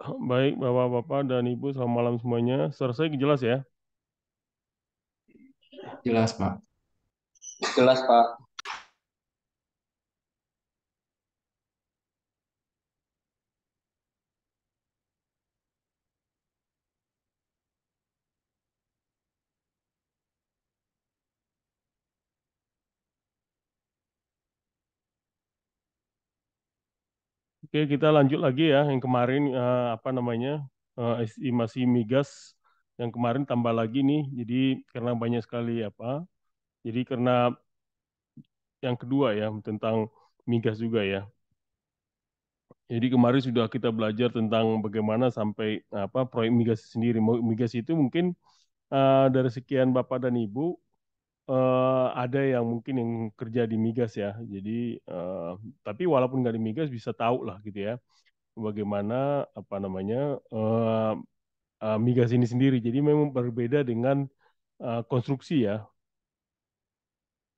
Baik, Bapak-Bapak dan Ibu, selamat malam semuanya. Suara saya jelas ya? Jelas, Pak. Jelas, Pak. Oke, kita lanjut lagi ya. Yang kemarin apa namanya estimasi migas yang kemarin tambah lagi nih. Jadi karena banyak sekali apa? Jadi karena yang kedua ya tentang migas juga ya. Jadi kemarin sudah kita belajar tentang bagaimana sampai apa proyek migas sendiri. Migas itu mungkin dari sekian Bapak dan Ibu ada yang mungkin yang kerja di migas ya. Jadi tapi walaupun nggak di migas bisa tahu lah gitu ya bagaimana apa namanya migas ini sendiri. Jadi memang berbeda dengan konstruksi ya.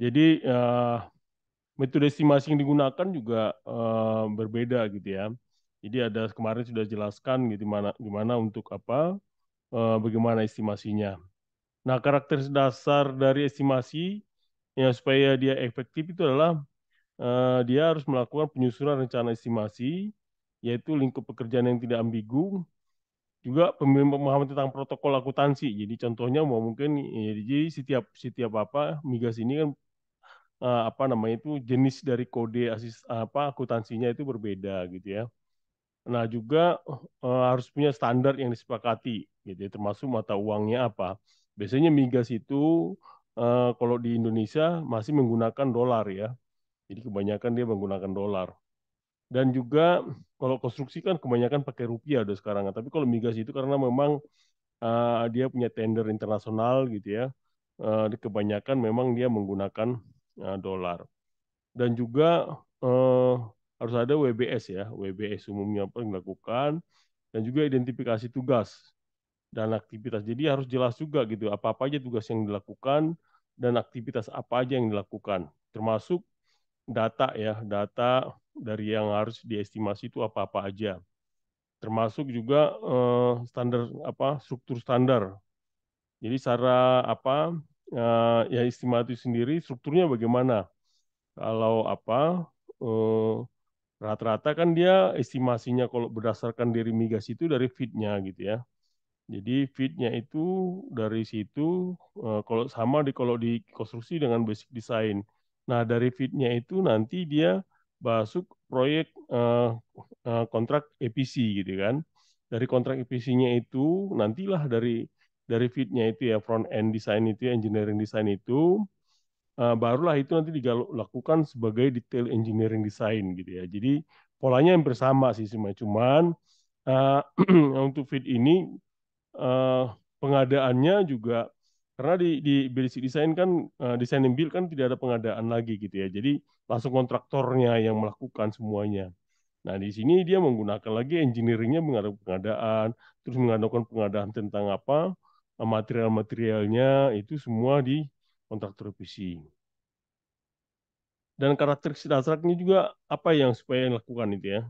Jadi metode estimasi yang digunakan juga berbeda gitu ya. Jadi ada kemarin sudah jelaskan gitu gimana gimana untuk apa bagaimana estimasinya. Nah, karakter dasar dari estimasi ya supaya dia efektif itu adalah dia harus melakukan penyusunan rencana estimasi, yaitu lingkup pekerjaan yang tidak ambigu, juga pemahaman tentang protokol akuntansi. Jadi contohnya mau mungkin ya, jadi setiap setiap apa migas ini kan apa namanya itu jenis dari kode apa akuntansinya itu berbeda gitu ya. Nah juga harus punya standar yang disepakati gitu ya, termasuk mata uangnya apa. Biasanya migas itu kalau di Indonesia masih menggunakan dolar ya. Jadi kebanyakan dia menggunakan dolar. Dan juga kalau konstruksi kan kebanyakan pakai rupiah udah sekarang. Tapi kalau migas itu karena memang dia punya tender internasional gitu ya. Kebanyakan memang dia menggunakan dolar. Dan juga harus ada WBS ya, WBS umumnya apa yang dilakukan, dan juga identifikasi tugas dan aktivitas. Jadi harus jelas juga gitu, apa-apa aja tugas yang dilakukan dan aktivitas apa aja yang dilakukan, termasuk data ya, data dari yang harus diestimasi itu apa-apa aja, termasuk juga standar apa struktur standar. Jadi secara apa ya estimasi sendiri strukturnya bagaimana? Kalau apa eh, rata-rata kan dia estimasinya kalau berdasarkan dari migas itu dari feed-nya gitu ya. Jadi feed-nya itu dari situ kalau sama di kalau di konstruksi dengan basic design. Nah, dari feed-nya itu nanti dia masuk proyek kontrak EPC gitu kan. Dari kontrak EPC-nya itu nantilah dari feed-nya itu ya front end design itu ya, engineering design itu barulah itu nanti dilakukan sebagai detail engineering design gitu ya. Jadi polanya yang bersama sih sebenarnya. Cuman uh, untuk feed ini uh, pengadaannya juga karena di basic design kan design and build kan tidak ada pengadaan lagi gitu ya. Jadi langsung kontraktornya yang melakukan semuanya. Nah, di sini dia menggunakan lagi engineeringnya mengadakan pengadaan, terus mengadakan pengadaan tentang apa material-materialnya itu semua di kontraktor EPC. Dan karakteristik dasarnya juga apa yang supaya dilakukan itu ya.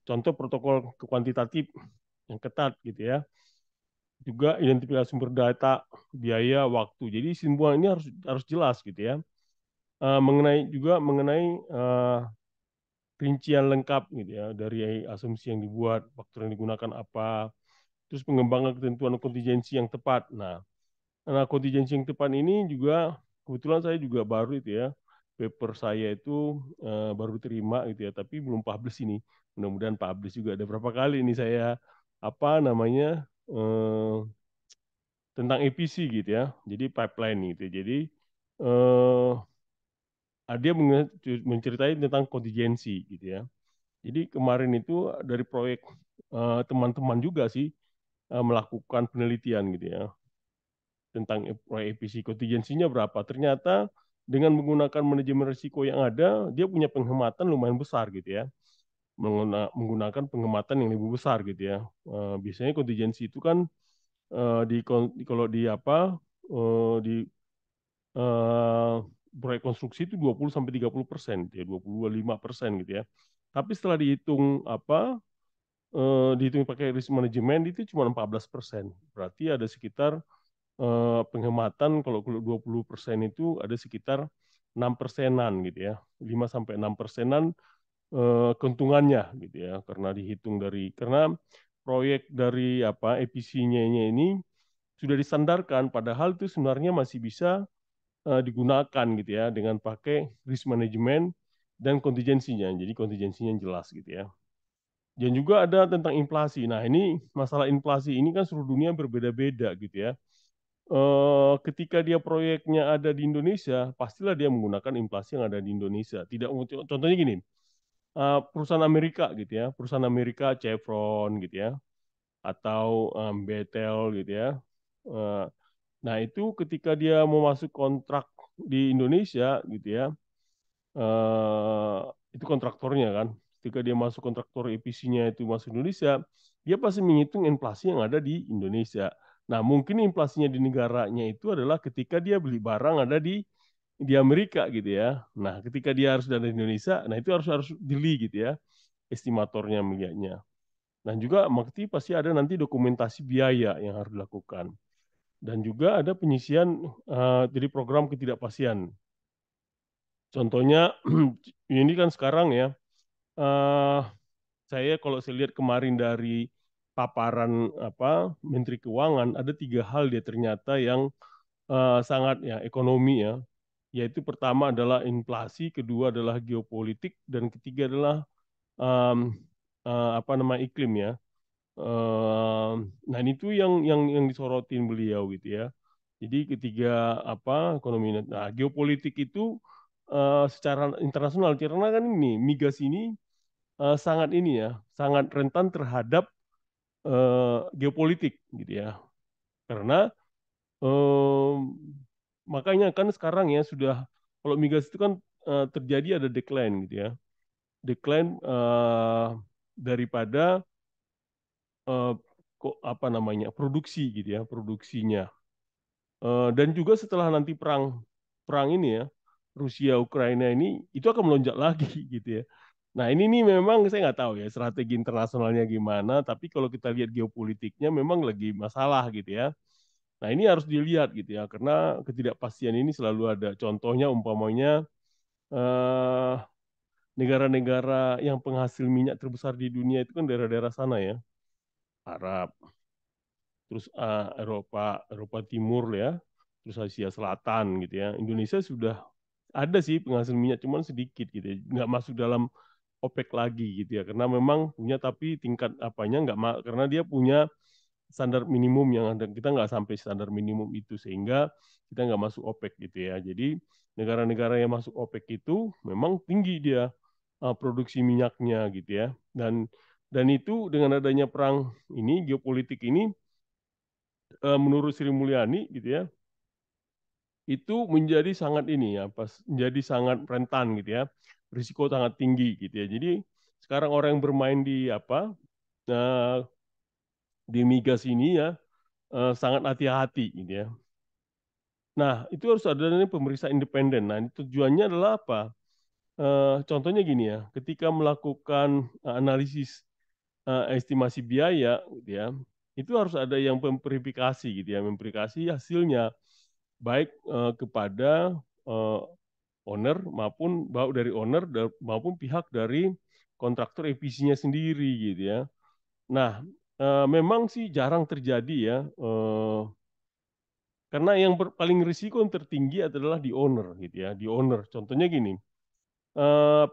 Contoh protokol kuantitatif yang ketat gitu ya. Juga identifikasi sumber data, biaya, waktu. Jadi semua ini harus jelas gitu ya. Mengenai rincian lengkap gitu ya dari asumsi yang dibuat, faktor yang digunakan apa, terus pengembangan ketentuan kontingensi yang tepat. Nah, kontingensi yang tepat ini juga kebetulan saya juga baru itu ya paper saya itu baru terima gitu ya, tapi belum publish ini. Mudah-mudahan publish juga. Ada berapa kali ini saya apa namanya tentang EPC gitu ya. Jadi pipeline gitu. Jadi eh, dia menceritain tentang kontingensi gitu ya. Jadi kemarin itu dari proyek teman-teman juga sih melakukan penelitian gitu ya tentang proyek EPC kontingensinya berapa. Ternyata dengan menggunakan manajemen risiko yang ada, dia punya penghematan lumayan besar gitu ya. Menggunakan penghematan yang lebih besar gitu ya. Biasanya kontingensi itu kan kalau di apa di eh, proyek konstruksi itu 20 sampai 30%, ya 25% gitu ya. Tapi setelah dihitung apa dihitung pakai risk management itu cuma 14%. Berarti ada sekitar penghematan kalau 20% itu ada sekitar 6%-an gitu ya. 5 sampai 6%-an keuntungannya gitu ya, karena dihitung karena proyek dari apa EPC-nya ini sudah disandarkan, padahal itu sebenarnya masih bisa digunakan gitu ya dengan pakai risk management dan kontingensinya. Jadi kontingensinya jelas gitu ya. Dan juga ada tentang inflasi. Nah, ini masalah inflasi ini kan seluruh dunia berbeda-beda gitu ya. Ketika dia proyeknya ada di Indonesia, pastilah dia menggunakan inflasi yang ada di Indonesia. Tidak, contohnya gini, perusahaan Amerika gitu ya, perusahaan Amerika Chevron gitu ya, atau Betel gitu ya. Eh, Nah itu ketika dia mau masuk kontrak di Indonesia gitu ya, eh, itu kontraktornya kan. Ketika dia masuk kontraktor EPC-nya itu masuk Indonesia, dia pasti menghitung inflasi yang ada di Indonesia. Nah, mungkin inflasinya di negaranya itu adalah ketika dia beli barang ada di Amerika gitu ya. Nah, ketika dia harus ada di Indonesia, nah itu harus harus jeli gitu ya, estimatornya melihatnya. Dan juga pasti ada nanti dokumentasi biaya yang harus dilakukan. Dan juga ada penyisian dari program ketidakpastian. Contohnya ini kan sekarang ya, eh, saya kalau saya lihat kemarin dari paparan apa Menteri Keuangan ada 3 hal dia ternyata yang sangat ya ekonomi ya, yaitu pertama adalah inflasi, kedua adalah geopolitik, dan ketiga adalah um, apa nama iklim ya. Nah itu yang disorotin beliau gitu ya. Jadi ketiga apa ekonomi, nah geopolitik itu secara internasional karena kan ini migas ini sangat ini ya, sangat rentan terhadap geopolitik gitu ya. Karena eh, makanya kan sekarang ya sudah kalau migas itu kan terjadi ada decline gitu ya. Decline daripada eh, kok apa namanya produksi gitu ya, produksinya. Dan juga setelah nanti perang perang ini ya, Rusia Ukraina ini itu akan melonjak lagi gitu ya. Nah ini nih memang saya nggak tahu ya strategi internasionalnya gimana, tapi kalau kita lihat geopolitiknya memang lagi masalah gitu ya. Nah ini harus dilihat gitu ya, karena ketidakpastian ini selalu ada. Contohnya umpamanya eh, negara-negara yang penghasil minyak terbesar di dunia itu kan daerah-daerah sana ya, Arab, terus Eropa, Eropa Timur ya, terus Asia Selatan gitu ya. Indonesia sudah ada sih penghasil minyak, cuman sedikit gitu ya, nggak masuk dalam OPEC lagi gitu ya, karena memang punya tapi tingkat apanya karena dia punya standar minimum yang ada, kita nggak sampai standar minimum itu sehingga kita nggak masuk OPEC gitu ya. Jadi negara-negara yang masuk OPEC itu memang tinggi dia produksi minyaknya gitu ya, dan itu dengan adanya perang ini geopolitik ini menurut Sri Mulyani gitu ya, itu menjadi sangat ini ya, menjadi sangat rentan gitu ya, risiko sangat tinggi gitu ya. Jadi sekarang orang yang bermain di apa eh, di migas ini ya sangat hati-hati gitu ya. Nah itu harus ada nih pemeriksa independen. Nah tujuannya adalah apa? Contohnya gini ya, ketika melakukan analisis estimasi biaya gitu ya, itu harus ada yang memverifikasi gitu ya, memverifikasi hasilnya baik kepada eh, owner maupun dari owner maupun pihak dari kontraktor EPC-nya sendiri gitu ya. Nah, memang sih jarang terjadi ya, karena yang paling risiko yang tertinggi adalah di owner gitu ya, di owner. Contohnya gini,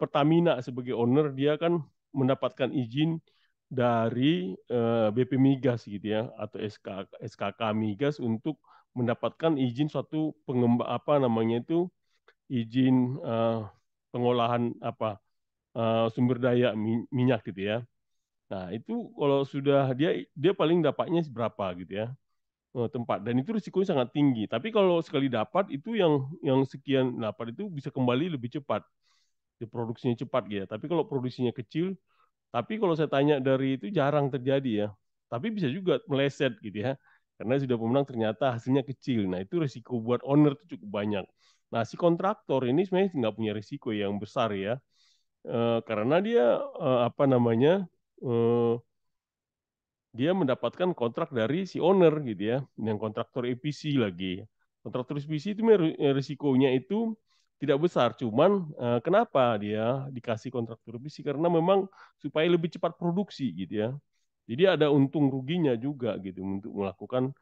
Pertamina sebagai owner dia kan mendapatkan izin dari BP Migas gitu ya, atau SKK Migas untuk mendapatkan izin suatu pengembang apa namanya itu, izin pengolahan apa sumber daya minyak gitu ya. Nah, itu kalau sudah dia dia paling dapatnya berapa gitu ya, tempat, dan itu risikonya sangat tinggi. Tapi kalau sekali dapat itu yang sekian dapat itu bisa kembali lebih cepat. Produksinya cepat gitu ya. Tapi kalau produksinya kecil, tapi kalau saya tanya dari itu jarang terjadi ya. Tapi bisa juga meleset gitu ya. Karena sudah pemenang ternyata hasilnya kecil. Nah, itu risiko buat owner itu cukup banyak. Nah, si kontraktor ini sebenarnya nggak punya risiko yang besar ya. Karena dia apa namanya? dia mendapatkan kontrak dari si owner gitu ya, yang kontraktor EPC lagi. Kontraktor EPC itu risikonya itu tidak besar, cuman kenapa dia dikasih kontraktor EPC karena memang supaya lebih cepat produksi gitu ya. Jadi ada untung ruginya juga gitu untuk melakukan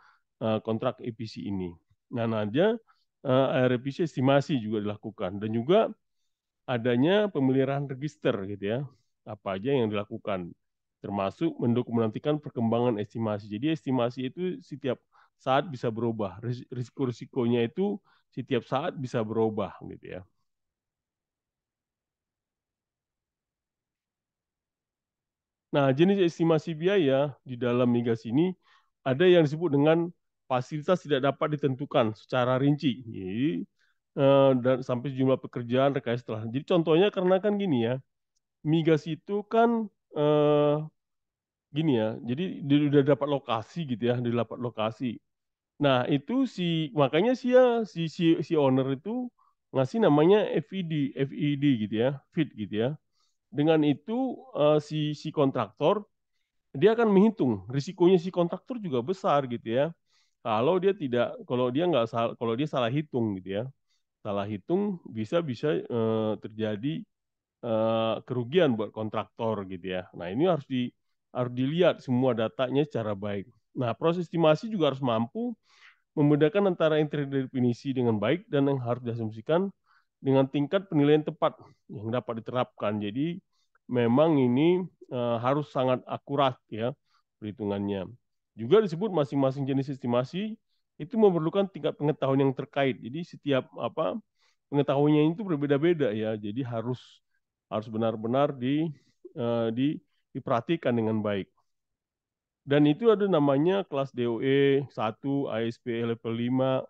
kontrak EPC ini. Nah, nanti EPC estimasi juga dilakukan dan juga adanya pemeliharaan register gitu ya. Apa aja yang dilakukan termasuk mendokumentasikan perkembangan estimasi. Jadi estimasi itu setiap saat bisa berubah. Risiko-risikonya itu setiap saat bisa berubah gitu ya. Nah, jenis estimasi biaya di dalam migas ini ada yang disebut dengan fasilitas tidak dapat ditentukan secara rinci. Jadi, dan sampai jumlah pekerjaan rekayasa setelah. Jadi contohnya karena kan gini ya, migas itu kan gini ya, jadi dia udah dapat lokasi gitu ya, dia dapat lokasi. Nah, itu makanya si owner itu ngasih namanya FED gitu ya, FEED gitu ya. Dengan itu si kontraktor dia akan menghitung risikonya si kontraktor juga besar gitu ya. Kalau dia nggak salah, kalau dia salah hitung gitu ya, salah hitung bisa bisa terjadi kerugian buat kontraktor gitu ya. Nah ini harus dilihat semua datanya secara baik. Nah proses estimasi juga harus mampu membedakan antara yang terdefinisi dengan baik dan yang harus diasumsikan dengan tingkat penilaian tepat yang dapat diterapkan. Jadi memang ini harus sangat akurat ya perhitungannya. Juga disebut masing-masing jenis estimasi itu memerlukan tingkat pengetahuan yang terkait. Jadi setiap pengetahuannya itu berbeda-beda ya. Jadi harus benar-benar diperhatikan dengan baik. Dan itu ada namanya kelas DOE 1, ASP level 5,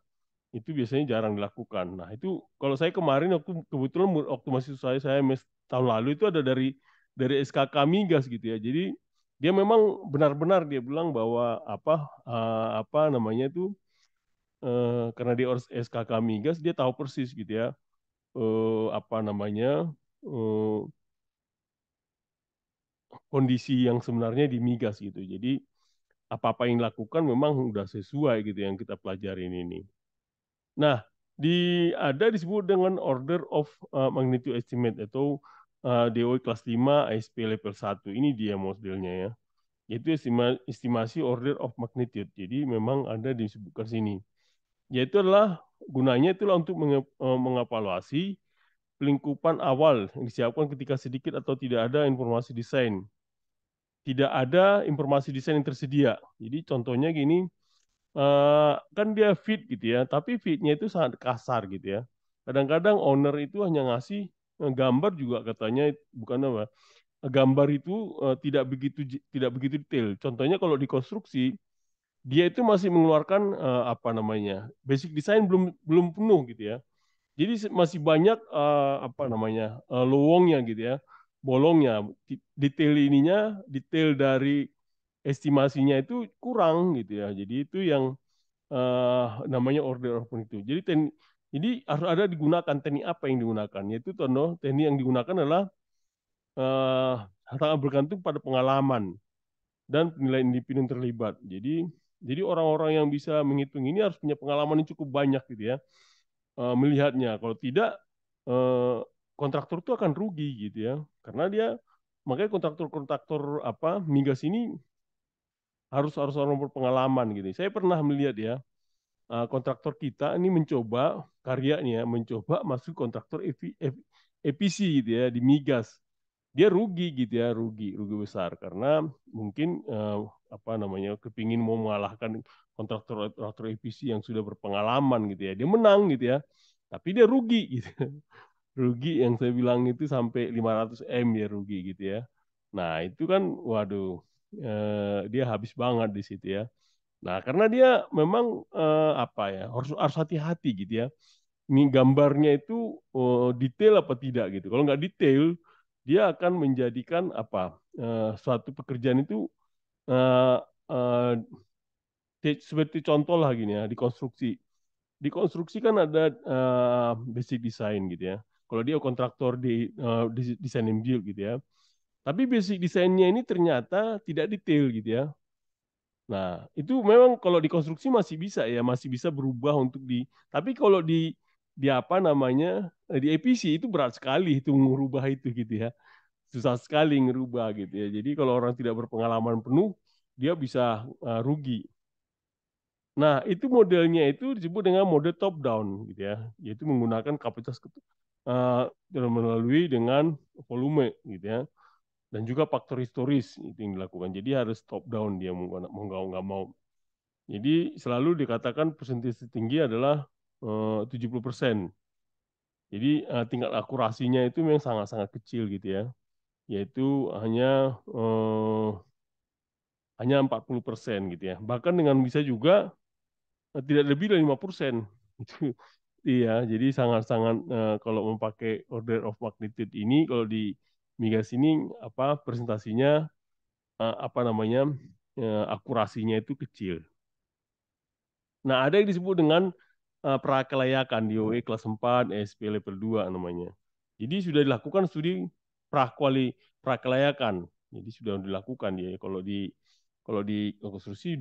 itu biasanya jarang dilakukan. Nah, itu kalau saya kemarin waktu kebetulan waktu masih saya tahun lalu itu ada dari SKK Migas gitu ya. Jadi dia memang benar-benar dia bilang bahwa apa namanya itu karena dia SKK Migas dia tahu persis gitu ya apa namanya eh, kondisi yang sebenarnya di migas gitu. Jadi apa-apa yang dilakukan memang udah sesuai gitu yang kita pelajarin ini. Nah, ada disebut dengan Order of Magnitude Estimate atau DOE kelas 5 ISP level 1. Ini dia modelnya ya. Yaitu estimasi order of magnitude. Jadi memang ada disebutkan sini. Yaitu adalah gunanya itulah untuk mengevaluasi pelingkupan awal yang disiapkan ketika sedikit atau tidak ada informasi desain. Tidak ada informasi desain yang tersedia. Jadi contohnya gini, kan dia fit gitu ya, tapi fitnya itu sangat kasar gitu ya. Kadang-kadang owner itu hanya ngasih gambar juga katanya bukan apa, gambar itu tidak begitu detail. Contohnya kalau di konstruksi dia itu masih mengeluarkan apa namanya basic design belum belum penuh gitu ya. Jadi masih banyak apa namanya lowongnya gitu ya, bolongnya, detail ininya, detail dari estimasinya itu kurang gitu ya. Jadi itu yang namanya order of magnitude. Jadi harus ada digunakan teknik apa yang digunakan. Yaitu contoh teknik yang digunakan adalah eh, sangat bergantung pada pengalaman dan penilaian individu yang terlibat. Jadi orang-orang yang bisa menghitung ini harus punya pengalaman yang cukup banyak gitu ya melihatnya. Kalau tidak eh, kontraktor itu akan rugi gitu ya. Karena dia makanya kontraktor-kontraktor apa migas ini harus harus orang berpengalaman gitu. Saya pernah melihat ya kontraktor kita ini mencoba karyanya mencoba masuk kontraktor EPC gitu ya di migas. Dia rugi gitu ya, rugi besar karena mungkin apa namanya kepingin mau mengalahkan kontraktor EPC yang sudah berpengalaman gitu ya. Dia menang gitu ya. Tapi dia rugi gitu. Rugi yang saya bilang itu sampai 500 M ya rugi gitu ya. Nah, itu kan waduh dia habis banget di situ ya. Nah, karena dia memang apa ya harus hati-hati gitu ya. Ini gambarnya itu detail apa tidak gitu. Kalau nggak detail, dia akan menjadikan apa suatu pekerjaan itu eh, eh, seperti contoh lah gini ya di konstruksi. Di konstruksi kan ada basic design gitu ya. Kalau dia kontraktor di design and build gitu ya. Tapi basic desainnya ini ternyata tidak detail gitu ya. Nah, itu memang kalau dikonstruksi masih bisa ya, masih bisa berubah untuk tapi kalau di apa namanya, di EPC itu berat sekali itu merubah itu gitu ya. Susah sekali ngerubah gitu ya. Jadi kalau orang tidak berpengalaman penuh, dia bisa rugi. Nah, itu modelnya itu disebut dengan mode top down gitu ya, yaitu menggunakan kapasitas melalui dengan volume gitu ya, dan juga faktor historis itu yang dilakukan. Jadi harus top down dia mau nggak mau. Jadi selalu dikatakan persentase tinggi adalah 70%. Jadi tingkat akurasinya itu memang sangat-sangat kecil gitu ya, yaitu hanya eh, hanya 40% gitu ya. Bahkan dengan bisa juga tidak lebih dari 5%. Itu iya, jadi sangat-sangat kalau memakai order of magnitude ini kalau di migas ini apa presentasinya apa namanya akurasinya itu kecil. Nah, ada yang disebut dengan prakelayakan di OE kelas 4, ESP level 2 namanya. Jadi sudah dilakukan studi prakelayakan. Jadi sudah dilakukan ya. Kalau di konstruksi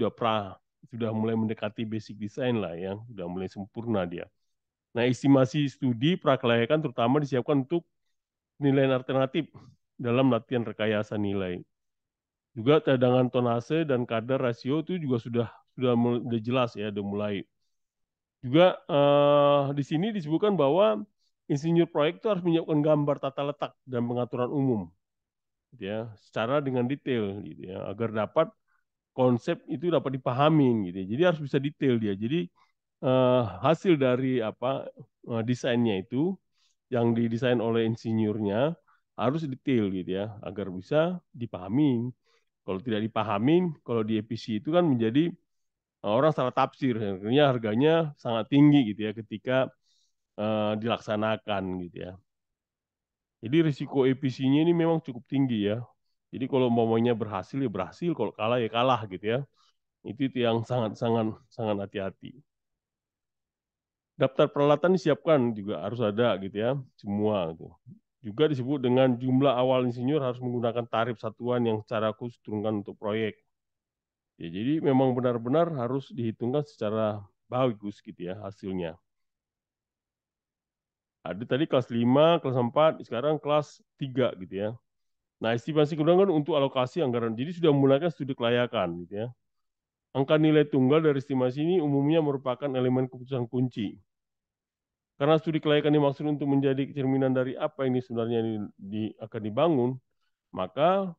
sudah mulai mendekati basic design lah ya, sudah mulai sempurna dia. Nah, estimasi studi prakelayakan terutama disiapkan untuk nilai alternatif dalam latihan rekayasa nilai. Juga cadangan tonase dan kadar rasio itu juga sudah jelas ya, sudah mulai. Juga di sini disebutkan bahwa insinyur proyek itu harus menyiapkan gambar tata letak dan pengaturan umum, gitu ya, secara dengan detail, gitu ya, agar dapat konsep itu dapat dipahami, gitu ya. Jadi harus bisa detail dia. Jadi hasil dari apa desainnya itu yang didesain oleh insinyurnya harus detail, gitu ya, agar bisa dipahami. Kalau tidak dipahami, kalau di EPC itu kan menjadi orang salah tafsir, akhirnya harganya sangat tinggi gitu ya ketika dilaksanakan gitu ya. Jadi risiko EPC-nya ini memang cukup tinggi ya. Jadi kalau umpamanya berhasil ya berhasil, kalau kalah ya kalah gitu ya. Itu yang sangat sangat sangat hati-hati. Daftar peralatan disiapkan juga harus ada gitu ya, semua gitu. Juga disebut dengan jumlah awal insinyur harus menggunakan tarif satuan yang secara khusus turunkan untuk proyek. Ya, jadi memang benar-benar harus dihitungkan secara bagus gitu ya hasilnya. Ada tadi kelas 5, kelas 4, sekarang kelas 3 gitu ya. Nah, estimasi keundangan untuk alokasi anggaran. Jadi sudah memulaikan studi kelayakan gitu ya. Angka nilai tunggal dari estimasi ini umumnya merupakan elemen keputusan kunci. Karena studi kelayakan dimaksud untuk menjadi cerminan dari apa ini sebenarnya akan dibangun, maka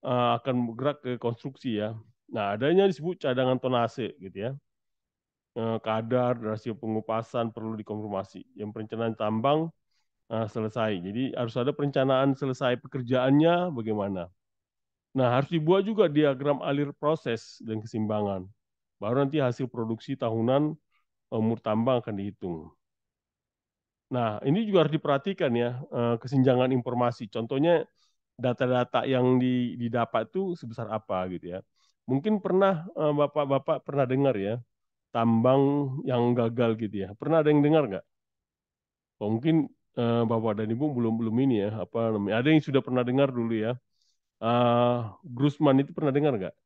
akan bergerak ke konstruksi ya. Nah, adanya disebut cadangan tonase gitu ya. Kadar, rasio pengupasan perlu dikonfirmasi. Yang perencanaan tambang selesai. Jadi harus ada perencanaan selesai pekerjaannya bagaimana. Nah, harus dibuat juga diagram alir proses dan keseimbangan. Baru nanti hasil produksi tahunan umur tambang akan dihitung. Nah, ini juga harus diperhatikan ya, kesenjangan informasi. Contohnya data-data yang didapat itu sebesar apa gitu ya. Mungkin pernah Bapak-Bapak pernah dengar ya, tambang yang gagal gitu ya. Pernah ada yang dengar nggak? Oh, mungkin Bapak dan Ibu belum belum ini ya, apa namanya? Ada yang sudah pernah dengar dulu ya. Grossman itu pernah dengar nggak?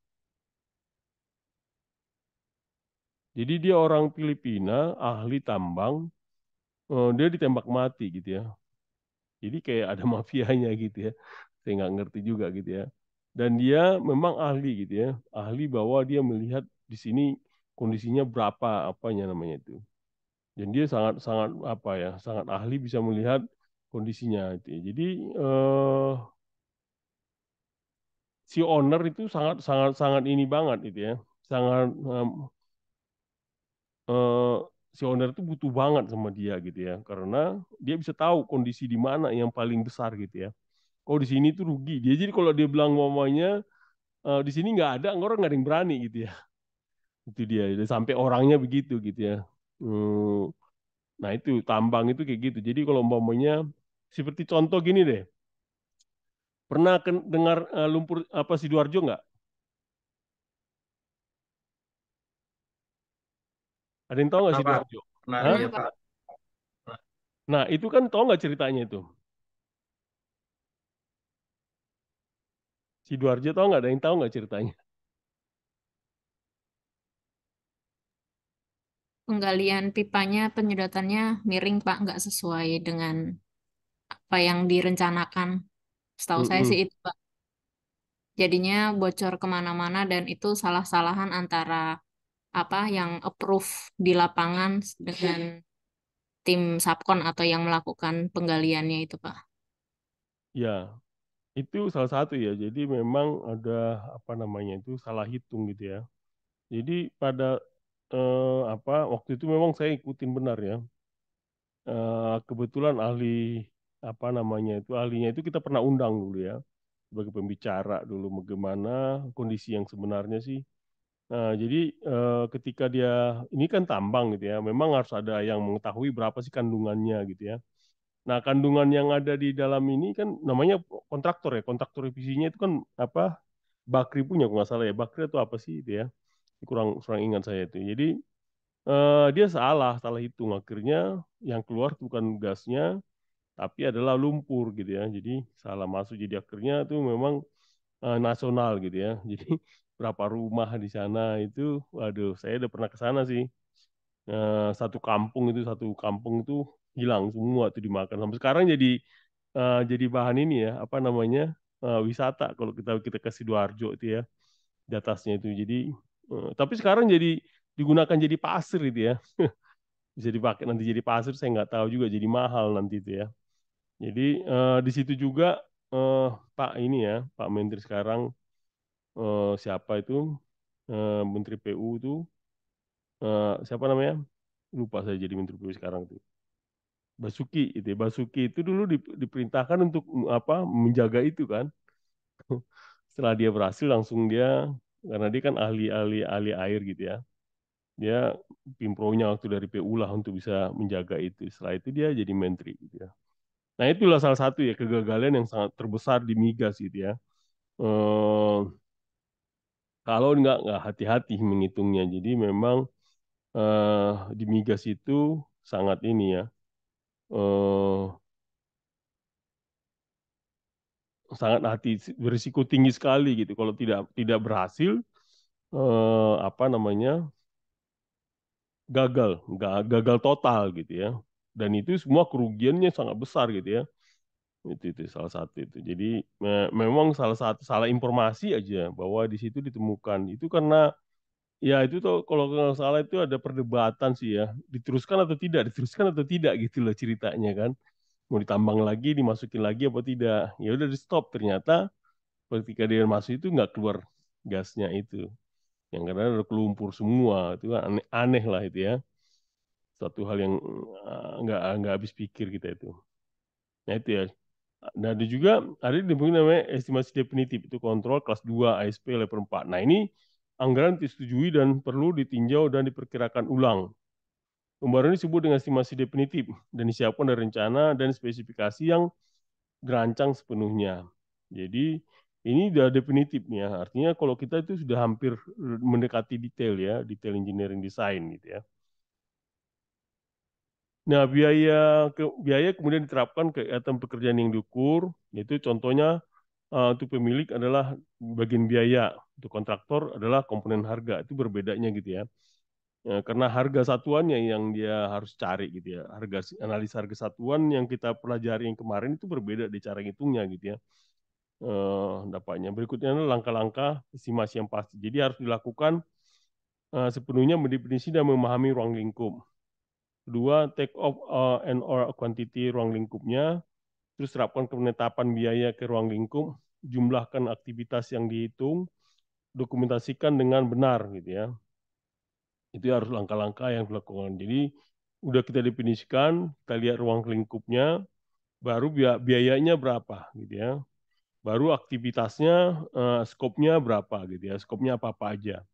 Jadi dia orang Filipina, ahli tambang, dia ditembak mati gitu ya. Jadi kayak ada mafianya gitu ya. Saya nggak ngerti juga gitu ya. Dan dia memang ahli gitu ya, ahli bahwa dia melihat di sini kondisinya berapa apanya namanya itu. Dan dia sangat sangat apa ya, sangat ahli bisa melihat kondisinya itu. Jadi eh, si owner itu sangat sangat sangat ini banget itu ya, sangat eh, si owner itu butuh banget sama dia gitu ya, karena dia bisa tahu kondisi di mana yang paling besar gitu ya. Oh di sini tuh rugi dia. Jadi kalau dia bilang ngomongnya di sini nggak ada, orang nggak ada yang berani gitu ya. Itu dia. Sampai orangnya begitu gitu ya. Hmm, Nah itu tambang itu kayak gitu. Jadi kalau umpamanya seperti contoh gini deh. Pernah dengar lumpur apa Sidoarjo nggak? Ada yang tahu nggak Nah, Pak. Sidoarjo? Nah, Hah? iya, Pak. Nah, Nah itu kan tahu nggak ceritanya itu? Sidoarjo tahu nggak? Ada yang tahu nggak ceritanya? penggalian pipanya, penyedotannya miring, Pak, nggak sesuai dengan apa yang direncanakan. Setahu saya sih Mm-mm. itu, Pak. Jadinya bocor kemana-mana dan itu salah-salahan antara apa yang approve di lapangan dengan tim Subkon atau yang melakukan penggaliannya itu, Pak. Ya, itu salah satu ya. Jadi memang ada apa namanya itu salah hitung gitu ya. Jadi pada apa waktu itu memang saya ikutin benar ya. Kebetulan ahli apa namanya itu ahlinya itu kita pernah undang dulu ya sebagai pembicara dulu bagaimana kondisi yang sebenarnya sih. Nah, jadi ketika dia ini kan tambang gitu ya, memang harus ada yang mengetahui berapa sih kandungannya gitu ya. Nah, kandungan yang ada di dalam ini kan namanya kontraktor ya, kontraktor revisinya itu kan apa Bakri punya, kalau nggak salah ya, Bakri atau apa sih itu ya, kurang kurang ingat saya itu. Jadi dia salah, salah hitung. Akhirnya yang keluar bukan gasnya, tapi adalah lumpur gitu ya. Jadi salah masuk. Jadi akhirnya itu memang nasional gitu ya. Jadi berapa rumah di sana itu, waduh, saya udah pernah ke sana sih. Satu kampung itu hilang semua tuh dimakan. Sampai sekarang jadi bahan ini ya, apa namanya wisata kalau kita kita ke Sidoarjo itu ya di atasnya itu. Jadi tapi sekarang jadi digunakan jadi pasir itu ya. Bisa dipakai nanti jadi pasir, saya nggak tahu juga jadi mahal nanti itu ya. Jadi di situ juga eh, Pak ini ya, Pak Menteri sekarang siapa itu Menteri PU itu siapa namanya? Lupa saya jadi Menteri PU sekarang tuh. Basuki itu ya. Basuki itu dulu diperintahkan untuk apa menjaga itu kan. Setelah dia berhasil langsung dia karena dia kan ahli air gitu ya. Dia pimpronya waktu dari PU lah untuk bisa menjaga itu. Setelah itu dia jadi menteri gitu ya. Nah, itulah salah satu ya kegagalan yang sangat terbesar di migas gitu ya. Eh, Kalau nggak hati-hati menghitungnya. Jadi memang di migas itu sangat ini ya, eh, sangat berisiko tinggi sekali gitu. Kalau tidak tidak berhasil, apa namanya, gagal total gitu ya. Dan itu semua kerugiannya sangat besar gitu ya. Itu salah satu itu. Jadi memang salah satu salah informasi aja bahwa di situ ditemukan. Itu karena ya itu tuh kalau nggak salah itu ada perdebatan sih ya, diteruskan atau tidak gitu loh ceritanya kan. Mau ditambang lagi, dimasukin lagi apa tidak? Ya udah di stop. Ternyata ketika dia masuk itu nggak keluar gasnya itu. Yang karena udah kelumpur semua. Itu kan aneh, aneh lah itu ya. Suatu hal yang nggak habis pikir kita itu. Nah itu ya. Nah ada juga ada yang namanya estimasi definitif itu kontrol kelas 2 ASP level 4. Nah ini anggaran disetujui dan perlu ditinjau dan diperkirakan ulang. Pembaruan ini disebut dengan estimasi definitif dan disiapkan dari rencana dan spesifikasi yang dirancang sepenuhnya. Jadi ini sudah definitif nih ya. Artinya kalau kita itu sudah hampir mendekati detail ya, detail engineering design gitu ya. Nah, biaya kemudian diterapkan ke item pekerjaan yang diukur, yaitu contohnya untuk pemilik adalah bagian biaya, untuk kontraktor adalah komponen harga. Itu berbedanya gitu ya. Karena harga satuannya yang dia harus cari gitu ya. Analisa harga satuan yang kita pelajari yang kemarin itu berbeda di cara ngitungnya gitu ya. Dampaknya. Berikutnya adalah langkah-langkah estimasi yang pasti. Jadi harus dilakukan sepenuhnya mendefinisi dan memahami ruang lingkup. Kedua, take off and or quantity ruang lingkupnya. Terus terapkan penetapan biaya ke ruang lingkup. Jumlahkan aktivitas yang dihitung. Dokumentasikan dengan benar gitu ya. Itu harus langkah-langkah yang dilakukan. Jadi udah kita definisikan, kita lihat ruang lingkupnya, baru biayanya berapa gitu ya. Baru aktivitasnya, skopnya berapa gitu ya, skopnya apa-apa aja.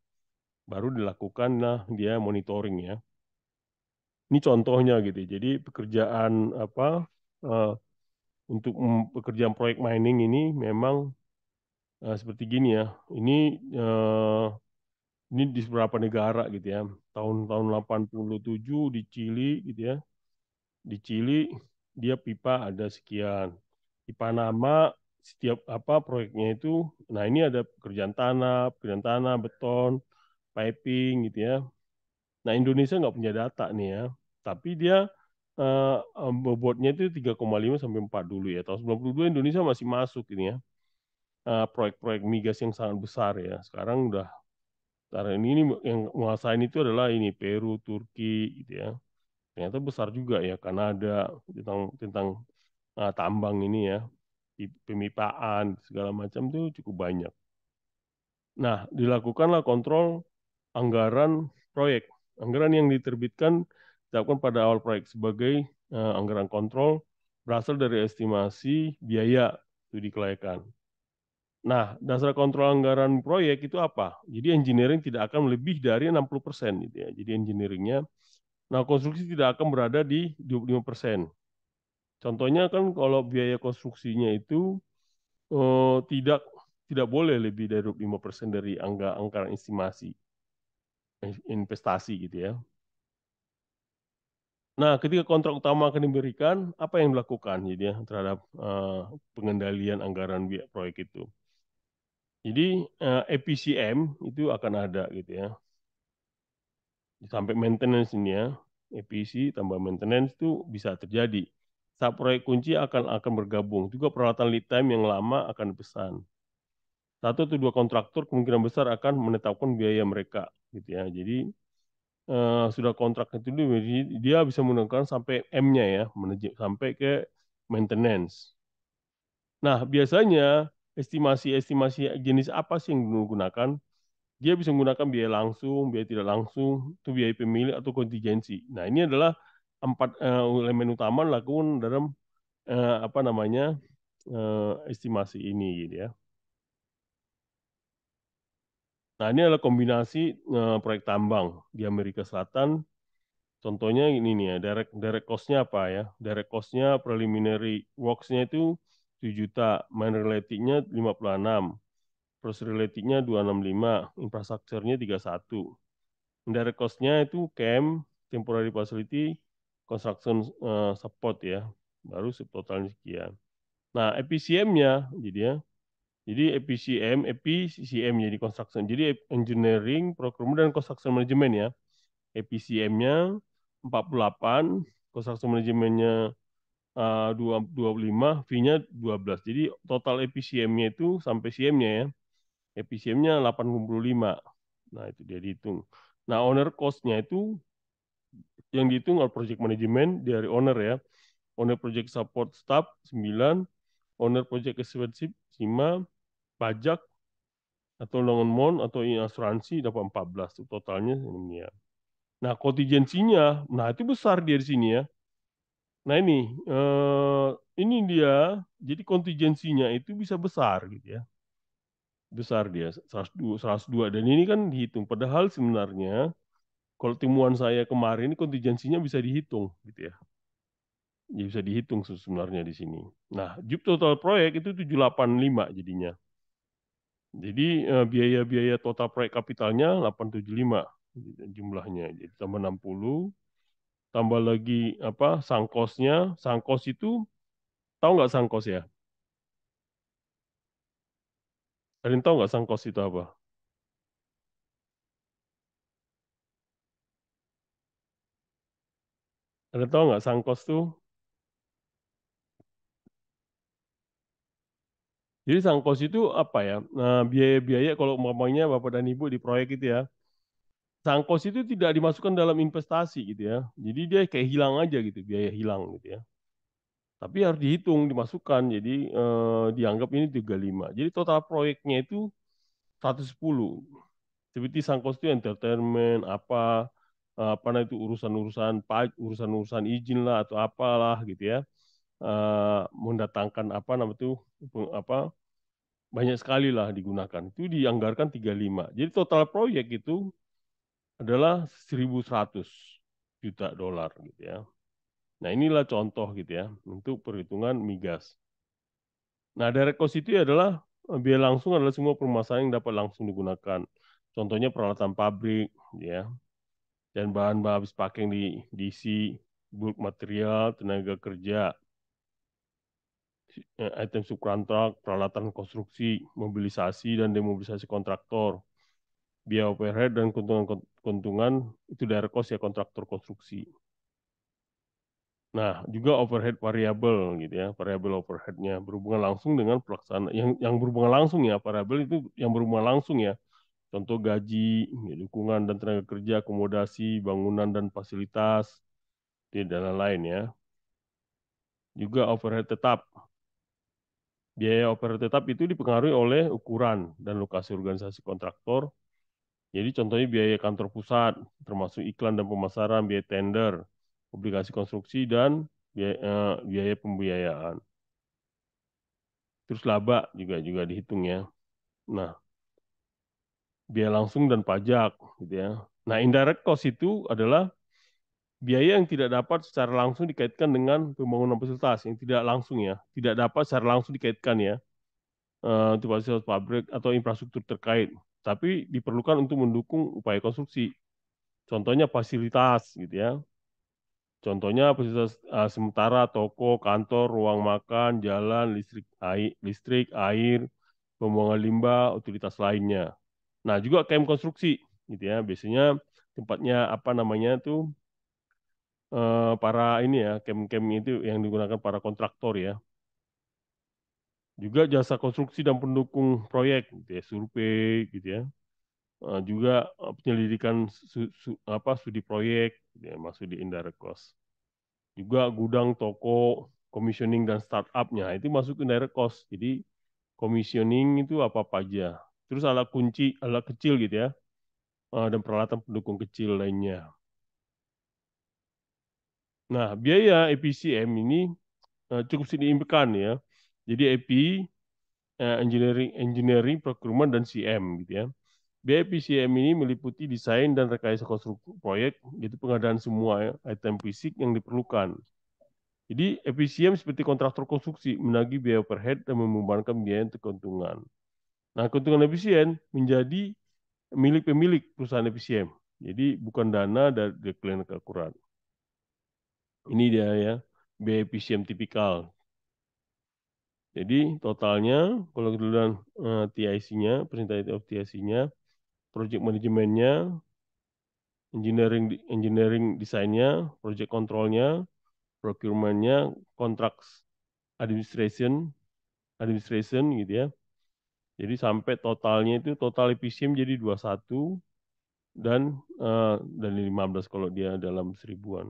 Baru dilakukan lah dia monitoring ya. Ini contohnya gitu. Jadi pekerjaan apa eh, untuk pekerjaan proyek mining ini memang seperti gini ya. Eh, ini di beberapa negara gitu ya. Tahun-tahun 87 di Chili gitu ya. Di Chili dia pipa ada sekian. Di Panama setiap apa proyeknya itu, nah ini ada pekerjaan tanah, beton, piping gitu ya. Nah, Indonesia nggak punya data nih ya, tapi dia bobotnya itu 3,5 sampai 4 dulu ya. Tahun 92 Indonesia masih masuk ini ya, proyek-proyek migas yang sangat besar ya. Sekarang udah, sekarang ini yang menguasain itu adalah ini Peru, Turki gitu ya. Ternyata besar juga ya, Kanada tentang tambang ini ya, pemipaan segala macam tuh cukup banyak. Nah, dilakukanlah kontrol anggaran proyek. Anggaran yang diterbitkan ditetapkan pada awal proyek sebagai anggaran kontrol berasal dari estimasi biaya studi kelayakan. Nah, dasar kontrol anggaran proyek itu apa? Jadi engineering tidak akan lebih dari 60% gitu ya. Jadi engineeringnya, nah konstruksi tidak akan berada di 25%. Contohnya kan kalau biaya konstruksinya itu tidak tidak boleh lebih dari 25% dari anggaran estimasi investasi gitu ya. Nah, ketika kontrak utama akan diberikan, apa yang dilakukan jadi ya terhadap pengendalian anggaran proyek itu? Jadi EPCM itu akan ada gitu ya. Sampai maintenance ini ya. EPC tambah maintenance itu bisa terjadi. Saat proyek kunci akan bergabung. Juga peralatan lead time yang lama akan dipesan. Satu atau dua kontraktor kemungkinan besar akan menetapkan biaya mereka gitu ya. Jadi sudah kontrak itu dia bisa menggunakan sampai M-nya ya, sampai ke maintenance. Nah, biasanya estimasi-estimasi jenis apa sih yang digunakan? Dia bisa menggunakan biaya langsung, biaya tidak langsung, itu biaya pemilik atau kontingensi. Nah, ini adalah empat elemen utama lakukan dalam apa namanya estimasi ini gitu ya. Nah, ini adalah kombinasi proyek tambang di Amerika Selatan. Contohnya ini nih ya, direct cost-nya apa ya? Direct cost-nya preliminary works-nya itu 7 juta, main related-nya 56, terus related-nya 265, infrastrukturnya 31. Indirect cost-nya itu camp, temporary facility, construction support ya, baru subtotalnya sekian. Nah, EPCM-nya EPCM jadi construction. Jadi engineering, procurement, dan construction management ya. EPCM-nya 48, construction manajemennya 25, fee-nya 12. Jadi total EPCM-nya itu sampai CM-nya ya. EPCM-nya 85. Nah, itu dia dihitung. Nah, owner cost-nya itu yang dihitung oleh project management dari owner ya. Owner project support staff 9, owner project expensive 5, pajak atau loan mon atau asuransi dapat 14. Itu totalnya ini ya. Nah, kontingensinya, nah itu besar dia di sini ya. Nah ini dia, jadi kontingensinya itu bisa besar gitu ya. Besar dia, 102. Dan ini kan dihitung. Padahal sebenarnya, kalau temuan saya kemarin, ini kontingensinya bisa dihitung gitu ya. Ya bisa dihitung sebenarnya di sini. Nah, total proyek itu 785 jadinya. Jadi biaya-biaya total proyek kapitalnya 875 jumlahnya. Jadi tambah 60, tambah lagi apa sangkosnya. Sangkos itu tahu nggak sangkos ya? Ada yang tahu nggak sangkos itu apa? Ada tahu nggak sangkos tuh? Jadi sangkos itu apa ya? Nah, biaya-biaya kalau umpamanya Bapak dan Ibu di proyek itu ya, sangkos itu tidak dimasukkan dalam investasi gitu ya. Jadi dia kayak hilang aja gitu, biaya hilang gitu ya. Tapi harus dihitung, dimasukkan. Jadi dianggap ini 35. Jadi total proyeknya itu 110. Seperti sangkos itu entertainment, apa nah itu urusan-urusan urusan-urusan izin lah atau apalah gitu ya. Mendatangkan apa nama itu apa banyak sekali lah digunakan. Itu dianggarkan 35. Jadi total proyek itu adalah 1.100 juta dolar gitu ya. Nah, inilah contoh gitu ya untuk perhitungan migas. Nah, direct cost itu adalah biaya langsung adalah semua permasalahan yang dapat langsung digunakan. Contohnya peralatan pabrik ya dan bahan-bahan habis pakai yang diisi, bulk material, tenaga kerja, item subkontrak, peralatan konstruksi, mobilisasi dan demobilisasi kontraktor, biaya overhead dan keuntungan itu direct cost ya kontraktor konstruksi. Nah, juga overhead variabel gitu ya, variabel overheadnya berhubungan langsung dengan pelaksanaan yang berhubungan langsung ya, variabel itu yang berhubungan langsung ya. Contoh gaji, ya, dukungan dan tenaga kerja, akomodasi, bangunan dan fasilitas, dan lain-lain ya. Juga overhead tetap. Biaya overhead tetap itu dipengaruhi oleh ukuran dan lokasi organisasi kontraktor. Jadi contohnya biaya kantor pusat, termasuk iklan dan pemasaran, biaya tender, obligasi konstruksi, dan biaya pembiayaan. Terus laba juga dihitung ya. Nah, biaya langsung dan pajak gitu ya. Nah, indirect cost itu adalah biaya yang tidak dapat secara langsung dikaitkan dengan pembangunan fasilitas, yang tidak langsung ya, tidak dapat secara langsung dikaitkan ya, untuk fasilitas pabrik atau infrastruktur terkait, tapi diperlukan untuk mendukung upaya konstruksi. Contohnya fasilitas gitu ya. Contohnya fasilitas sementara toko, kantor, ruang makan, jalan, listrik, air, pembuangan limbah, utilitas lainnya. Nah, juga KM konstruksi gitu ya. Biasanya tempatnya apa namanya tuh para ini ya, KM-KM itu yang digunakan para kontraktor ya. Juga jasa konstruksi dan pendukung proyek gitu ya, survei gitu ya. Juga penyelidikan studi proyek gitu ya, masuk di indirect cost. Juga gudang, toko, commissioning dan startup-nya itu masuk ke indirect cost. Jadi commissioning itu apa-apa aja. Terus alat kunci, alat kecil gitu ya, dan peralatan pendukung kecil lainnya. Nah, biaya EPCM ini cukup signifikan ya. Jadi EP, engineering, procurement, dan CM gitu ya. Biaya PCM ini meliputi desain dan rekayasa konstruksi proyek, yaitu pengadaan semua ya, item fisik yang diperlukan. Jadi EPCM seperti kontraktor konstruksi menagih biaya overhead dan membebankan biaya untuk keuntungan. Nah, keuntungan efisien menjadi milik pemilik perusahaan EPCM. Jadi bukan dana dari klien kekurangan. Ini dia ya, biaya EPCM tipikal. Jadi totalnya, kalau kemudian TIC-nya, percentage of TIC-nya, project manajemennya, engineering desainnya, project controlnya, procurement-nya, contracts administration gitu ya. Jadi sampai totalnya itu total efisien jadi 21 dan 15 kalau dia dalam seribuan.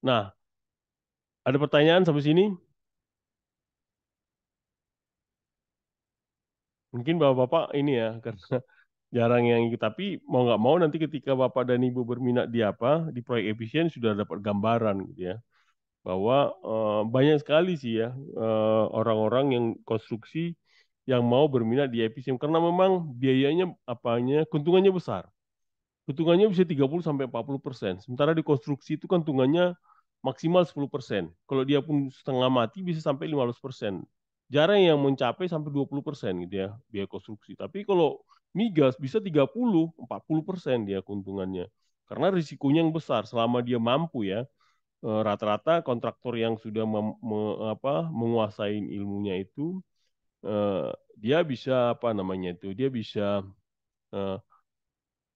Nah, ada pertanyaan sampai sini? Mungkin bapak-bapak ini ya, karena jarang yang ikut. Tapi mau nggak mau nanti ketika bapak dan ibu berminat di apa, di proyek efisien sudah dapat gambaran gitu ya. Bahwa banyak sekali sih ya orang-orang yang konstruksi yang mau berminat di efisien karena memang biayanya apanya keuntungannya besar. Keuntungannya bisa 30 sampai 40%. Sementara di konstruksi itu keuntungannya maksimal 10%. Kalau dia pun setengah mati bisa sampai 15%. Jarang yang mencapai sampai 20% gitu ya biaya konstruksi. Tapi kalau migas bisa 30-40% dia keuntungannya. Karena risikonya yang besar selama dia mampu ya rata-rata kontraktor yang sudah menguasai ilmunya itu dia bisa apa namanya itu dia bisa eh,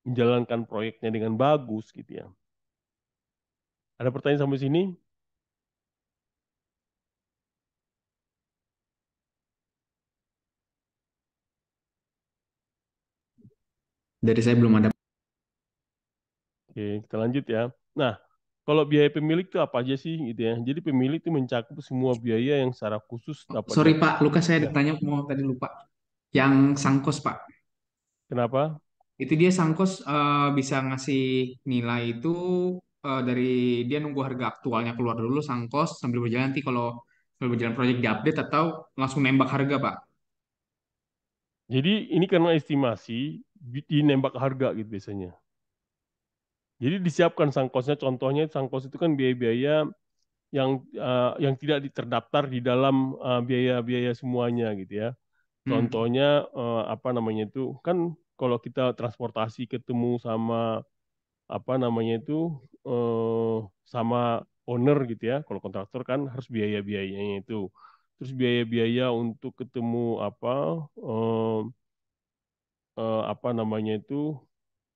menjalankan proyeknya dengan bagus gitu ya. Ada pertanyaan sampai sini? Dari saya belum ada. Oke, kita lanjut ya. Nah, kalau biaya pemilik itu apa aja sih gitu ya. Jadi pemilik itu mencakup semua biaya yang secara khusus dapat Sorry Pak, Lukas saya ya. ditanya mau tadi lupa. Yang sangkos Pak, Kenapa? itu dia sangkos bisa ngasih nilai itu dari dia nunggu harga aktualnya keluar dulu sangkos sambil berjalan nanti kalau berjalan proyek diupdate atau langsung nembak harga Pak. Jadi ini karena estimasi nembak harga gitu biasanya. Jadi disiapkan sangkosnya. Contohnya sangkos itu kan biaya-biaya yang tidak terdaftar di dalam biaya-biaya semuanya gitu ya. Hmm. Contohnya apa namanya itu kan kalau kita transportasi ketemu sama apa namanya itu sama owner gitu ya. Kalau kontraktor kan harus biaya-biayanya itu. Terus biaya-biaya untuk ketemu apa apa namanya itu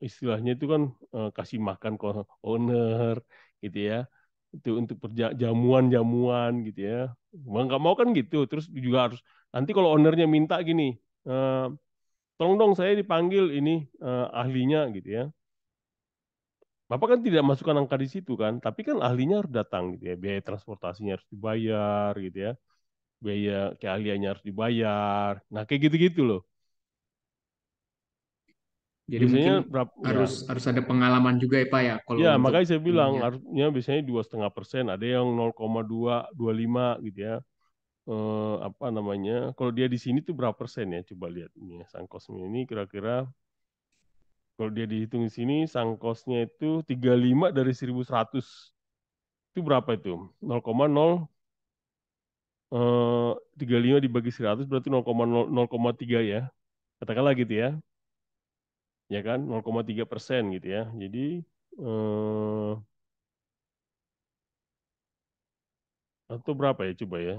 istilahnya itu kan kasih makan ke owner gitu ya. Itu untuk jamuan-jamuan gitu ya. Mau nggak mau kan gitu. Terus juga harus nanti kalau ownernya minta gini, eh, tolong dong saya dipanggil ini ahlinya gitu ya. Bapak kan tidak masukkan angka di situ kan, tapi kan ahlinya harus datang gitu ya. Biaya transportasinya harus dibayar gitu ya. Biaya keahliannya harus dibayar. Nah, kayak gitu-gitu loh. Jadi Biasanya mungkin berapa ya? harus harus ada pengalaman juga ya Pak ya kalau Ya, untuk makanya saya bilang ininya. harusnya biasanya 2,5%, ada yang 0,225 gitu ya. Apa namanya? Kalau dia di sini tuh berapa persen ya? Coba lihat ini ya, sangkosnya ini kira-kira kalau dia dihitung di sini sangkosnya itu 35 dari 1.100. Itu berapa itu? 0,0 35 dibagi 100 berarti 0,3 ya. Katakanlah gitu ya. Ya kan? 0,3% gitu ya. Jadi eh, atau berapa ya coba ya?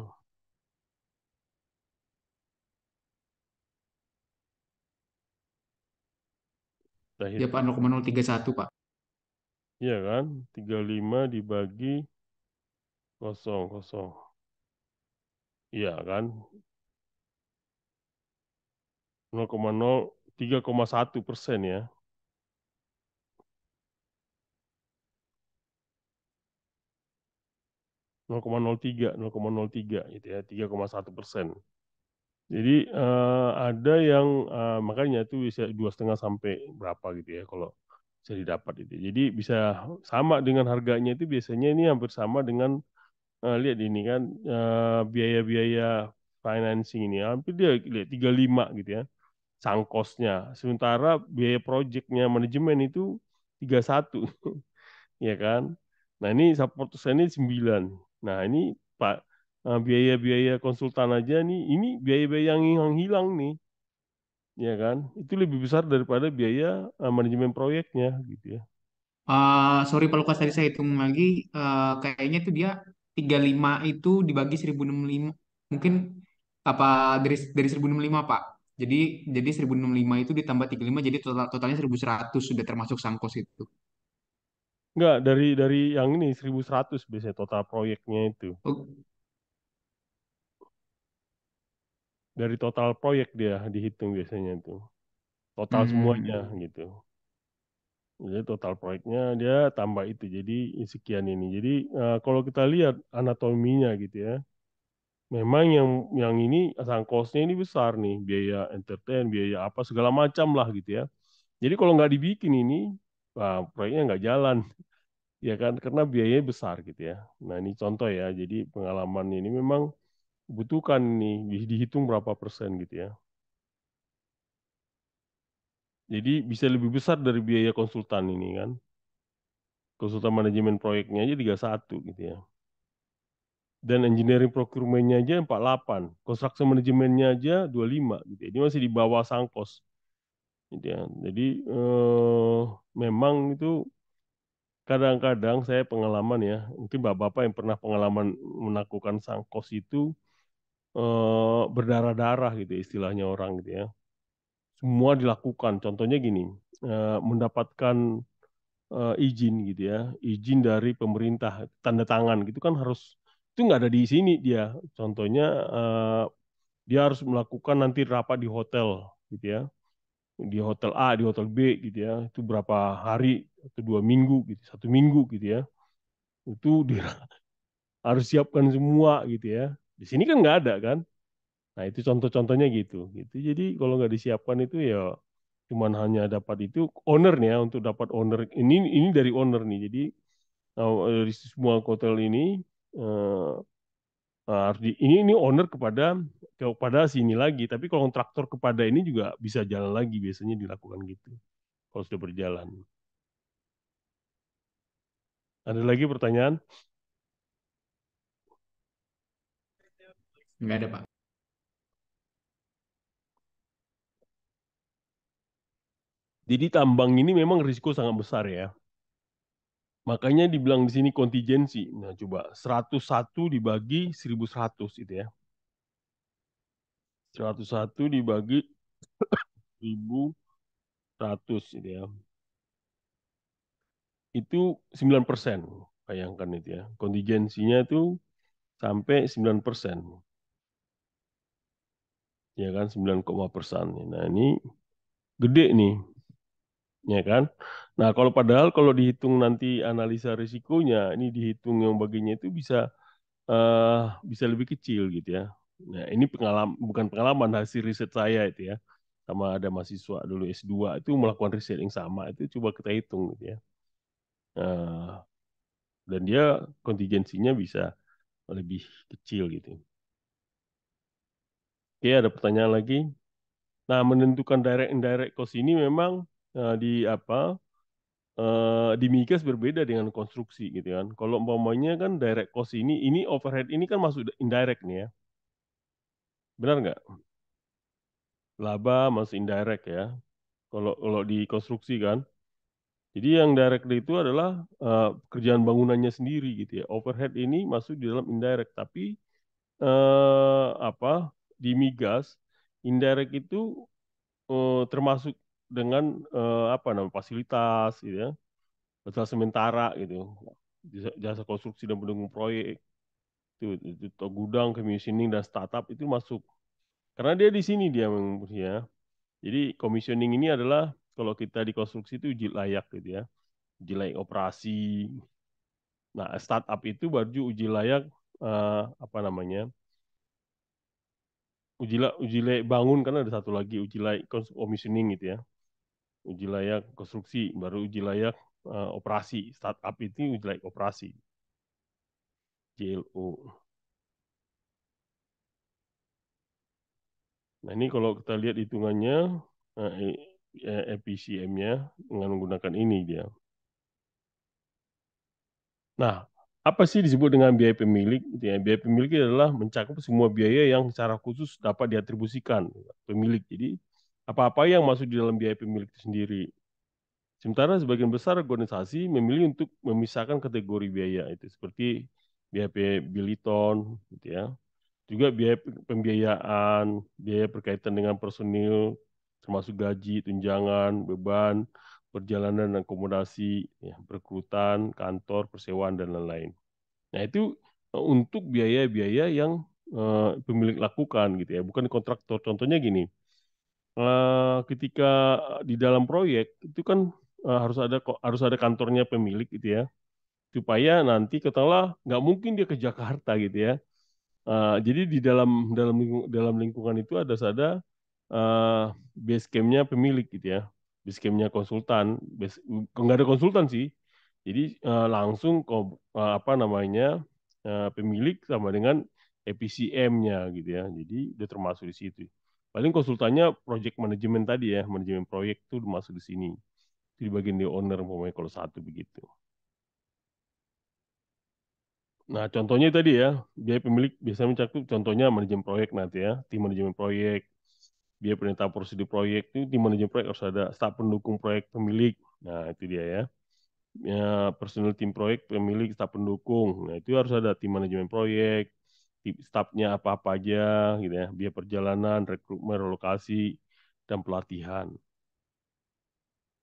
Kita Ya Pak hitung. 0,031 Pak. Iya kan? 35 dibagi kosong kosong. Iya kan? 3,1% ya. 0,03, 0,03 gitu ya. 3,1%. Jadi ada yang makanya itu bisa 2,5 sampai berapa gitu ya kalau bisa didapat itu. Jadi bisa sama dengan harganya itu biasanya ini hampir sama dengan lihat ini kan biaya-biaya financing ini hampir dia lihat 35 gitu ya. Sangkosnya. Sementara biaya proyeknya manajemen itu 31, ya kan? Nah, ini support saya ini 9. Nah, ini Pak biaya-biaya konsultan aja nih, ini biaya-biaya yang hilang nih, ya kan? Itu lebih besar daripada biaya manajemen proyeknya gitu ya. Sorry Pak Lukas tadi saya hitung lagi kayaknya tuh dia 35 itu dibagi 1065 mungkin apa dari 1065 Pak. Jadi 1065 itu ditambah 35 jadi totalnya 1100 sudah termasuk sangkos itu. Enggak, dari yang ini 1.100 biasanya total proyeknya itu. Oh, Dari total proyek dia dihitung biasanya itu. Total semuanya hmm. gitu. Jadi total proyeknya dia tambah itu. Jadi sekian ini. Jadi kalau kita lihat anatominya gitu ya, memang yang ini sangkosnya ini besar nih, biaya entertain, biaya apa segala macam lah gitu ya. Jadi kalau nggak dibikin ini, wah, proyeknya nggak jalan, ya kan? Karena biayanya besar gitu ya. Nah ini contoh ya. Jadi pengalaman ini memang butuhkan nih dihitung berapa persen gitu ya. Jadi bisa lebih besar dari biaya konsultan ini kan. Konsultan manajemen proyeknya aja 31 gitu ya. Dan engineering procurement-nya aja 48, construction manajemennya aja 25 gitu ya. Ini masih di bawah Sangkos gitu ya. Jadi memang itu kadang-kadang saya pengalaman ya, mungkin bapak-bapak yang pernah pengalaman melakukan Sangkos itu berdarah-darah gitu ya, istilahnya orang gitu ya. Semua dilakukan. Contohnya gini, mendapatkan izin gitu ya, izin dari pemerintah, tanda tangan gitu kan harus itu nggak ada di sini dia. Contohnya dia harus melakukan nanti rapat di hotel gitu ya, di hotel A, di hotel B gitu ya, itu berapa hari atau 2 minggu gitu, 1 minggu gitu ya, itu dia harus siapkan semua gitu ya. Di sini kan nggak ada kan. Nah itu contoh-contohnya gitu. Gitu. Jadi kalau nggak disiapkan itu ya cuman hanya dapat itu ownernya untuk dapat owner ini dari owner nih. Jadi dari semua hotel ini eh, harus ini owner kepada sini lagi. Tapi kalau kontraktor kepada ini juga bisa jalan lagi biasanya dilakukan gitu. Kalau sudah berjalan. Ada lagi pertanyaan? Nggak ada Pak. Jadi tambang ini memang risiko sangat besar ya. Makanya dibilang di sini kontingensi. Nah, coba 101 dibagi 1.100 itu ya. 101 dibagi 1.000. 100 gitu ya. Itu 9%. Bayangkan itu ya. Kontingensinya itu sampai 9%. Ya kan, 9,%. Nah, ini gede nih, ya kan? Nah, kalau dihitung nanti analisa risikonya, ini dihitung yang baginya itu eh, bisa lebih kecil gitu ya. Nah, ini bukan pengalaman, hasil riset saya itu ya. Sama ada mahasiswa dulu S2 itu melakukan riset yang sama, itu coba kita hitung gitu ya. Nah, dan dia kontingensinya bisa lebih kecil gitu. Oke, ada pertanyaan lagi? Nah, menentukan direct indirect cost ini memang di apa di migas berbeda dengan konstruksi gitu kan. Kalau umpamanya kan direct cost ini overhead ini kan masuk indirect nih ya. Benar nggak? Laba masuk indirect ya. Kalau di konstruksi kan. Jadi yang direct itu adalah pekerjaan bangunannya sendiri gitu ya. Overhead ini masuk di dalam indirect, tapi apa di migas indirect itu termasuk dengan apa namanya fasilitas gitu ya, fasilitas sementara gitu, jasa konstruksi dan pendukung proyek itu gudang, commissioning dan startup itu masuk. Karena dia di sini dia memang ya. Jadi commissioning ini adalah kalau kita di konstruksi itu uji layak gitu ya, uji layak operasi. Nah, startup itu baru uji layak apa namanya? Uji layak bangun karena ada satu lagi uji layak commissioning gitu ya. Uji layak konstruksi, baru uji layak operasi. Startup itu uji layak operasi, JLO. Nah ini kalau kita lihat hitungannya, EPCM-nya dengan menggunakan ini dia. Nah, apa sih disebut dengan biaya pemilik? Gitu ya. Biaya pemilik adalah mencakup semua biaya yang secara khusus dapat diatribusikan pemilik. Jadi, apa-apa yang masuk di dalam biaya pemilik itu sendiri. Sementara sebagian besar organisasi memilih untuk memisahkan kategori biaya itu seperti biaya Biliton, gitu ya. Juga biaya pembiayaan, biaya berkaitan dengan personil, termasuk gaji, tunjangan, beban, perjalanan dan akomodasi, ya, perekrutan, kantor, persewaan, dan lain-lain. Nah itu untuk biaya-biaya yang pemilik lakukan gitu ya, bukan kontraktor. Contohnya gini, ketika di dalam proyek itu kan harus ada kantornya pemilik gitu ya, supaya nanti katakanlah nggak mungkin dia ke Jakarta gitu ya. Jadi di dalam lingkungan itu ada base camp-nya pemilik gitu ya, base camp-nya konsultan, nggak ada konsultan sih. Jadi langsung apa namanya pemilik sama dengan EPCM-nya gitu ya. Jadi dia termasuk di situ. Paling konsultannya project manajemen tadi ya, manajemen proyek itu masuk di sini. Itu di bagian di owner pokoknya kalau satu begitu. Nah, contohnya tadi ya, biaya pemilik biasanya mencakup contohnya manajemen proyek nanti ya, tim manajemen proyek, biaya perintah prosedur proyek itu tim manajemen proyek harus ada, staf pendukung proyek pemilik. Nah, itu dia ya. Ya, personil tim proyek pemilik, staf pendukung. Nah, itu harus ada tim manajemen proyek, stafnya apa-apa aja gitu ya, biaya perjalanan, rekrutmen, relokasi, dan pelatihan.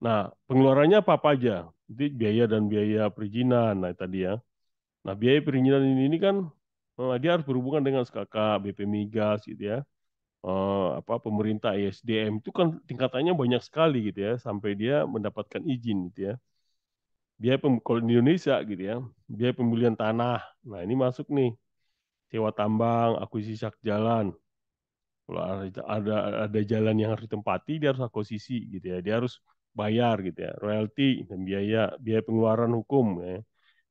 Nah, pengeluarannya apa-apa aja. Itu biaya dan biaya perizinan. Nah, tadi ya. Nah, biaya perizinan ini kan dia harus berhubungan dengan SKK, BP Migas gitu ya. Apa pemerintah ISDM itu kan tingkatannya banyak sekali gitu ya sampai dia mendapatkan izin gitu ya. Kalau di Indonesia gitu ya, biaya pembelian tanah. Nah, ini masuk nih. Sewa tambang, akuisisi hak jalan. Kalau ada jalan yang harus ditempati, dia harus akuisisi gitu ya. Dia harus bayar gitu ya, royalti dan biaya biaya pengeluaran hukum ya.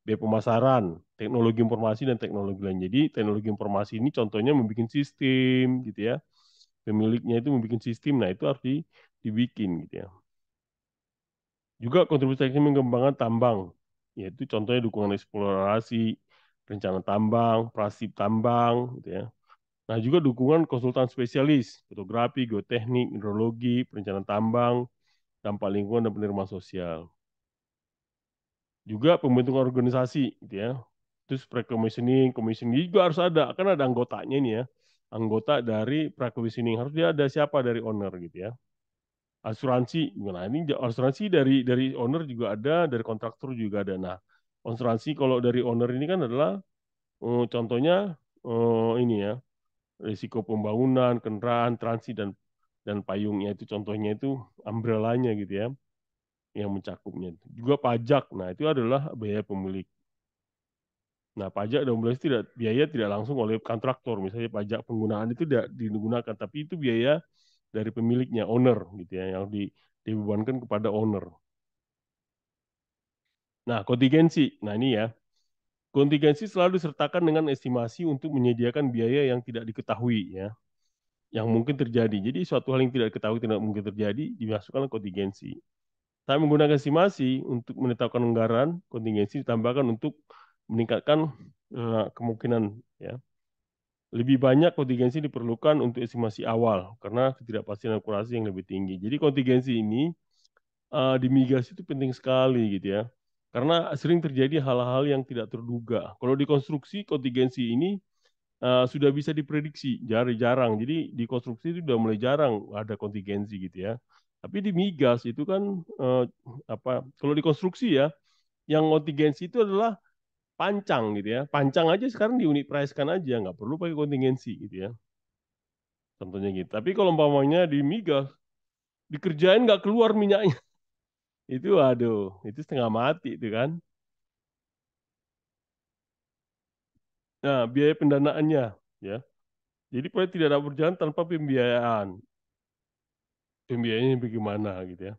Biaya pemasaran, teknologi informasi dan teknologi lain. Jadi teknologi informasi ini contohnya membuat sistem gitu ya. Pemiliknya itu membuat sistem, nah itu harus dibikin gitu ya. Juga kontribusi teknis mengembangkan tambang, yaitu contohnya dukungan eksplorasi, rencana tambang, prasib tambang gitu ya. Nah juga dukungan konsultan spesialis, fotografi, geoteknik, hidrologi, perencanaan tambang, dampak lingkungan dan penerimaan sosial. Juga pembentukan organisasi gitu ya. Terus pre-commissioning, commissioning juga harus ada, kan ada anggotanya ini ya. Anggota dari pre-commissioning harus dia ada siapa dari owner gitu ya. Asuransi, nah ini asuransi dari owner juga ada, dari kontraktor juga ada. Nah, asuransi kalau dari owner ini kan adalah contohnya ini ya, risiko pembangunan, kendaraan, transit dan payungnya itu contohnya itu umbrellanya gitu ya, yang mencakupnya. Juga pajak, nah itu adalah biaya pemilik. Nah, pajak dan biaya biaya tidak langsung oleh kontraktor. Misalnya pajak penggunaan itu tidak digunakan, tapi itu biaya dari pemiliknya, owner gitu ya, yang dibebankan kepada owner. Nah, kontingensi. Nah, ini ya. Kontingensi selalu disertakan dengan estimasi untuk menyediakan biaya yang tidak diketahui ya, yang mungkin terjadi. Jadi suatu hal yang tidak diketahui tidak mungkin terjadi dimasukkan kontingensi. Saat menggunakan estimasi untuk menetapkan anggaran, kontingensi ditambahkan untuk meningkatkan kemungkinan ya. Lebih banyak kontingensi diperlukan untuk estimasi awal karena ketidakpastian akurasi yang lebih tinggi. Jadi kontingensi ini di migas itu penting sekali gitu ya. Karena sering terjadi hal-hal yang tidak terduga. Kalau di konstruksi kontingensi ini sudah bisa diprediksi, jarang. Jadi di konstruksi itu sudah mulai jarang ada kontingensi gitu ya. Tapi di migas itu kan kalau di konstruksi ya, yang kontingensi itu adalah pancang gitu ya. Pancang aja sekarang di unit price kan aja, nggak perlu pakai kontingensi gitu ya. Contohnya gitu. Tapi kalau umpamanya di migas dikerjain nggak keluar minyaknya, itu aduh, itu setengah mati itu kan. Nah, biaya pendanaannya ya. Jadi proyek tidak dapat berjalan tanpa pembiayaan. Pembiayaannya bagaimana gitu ya.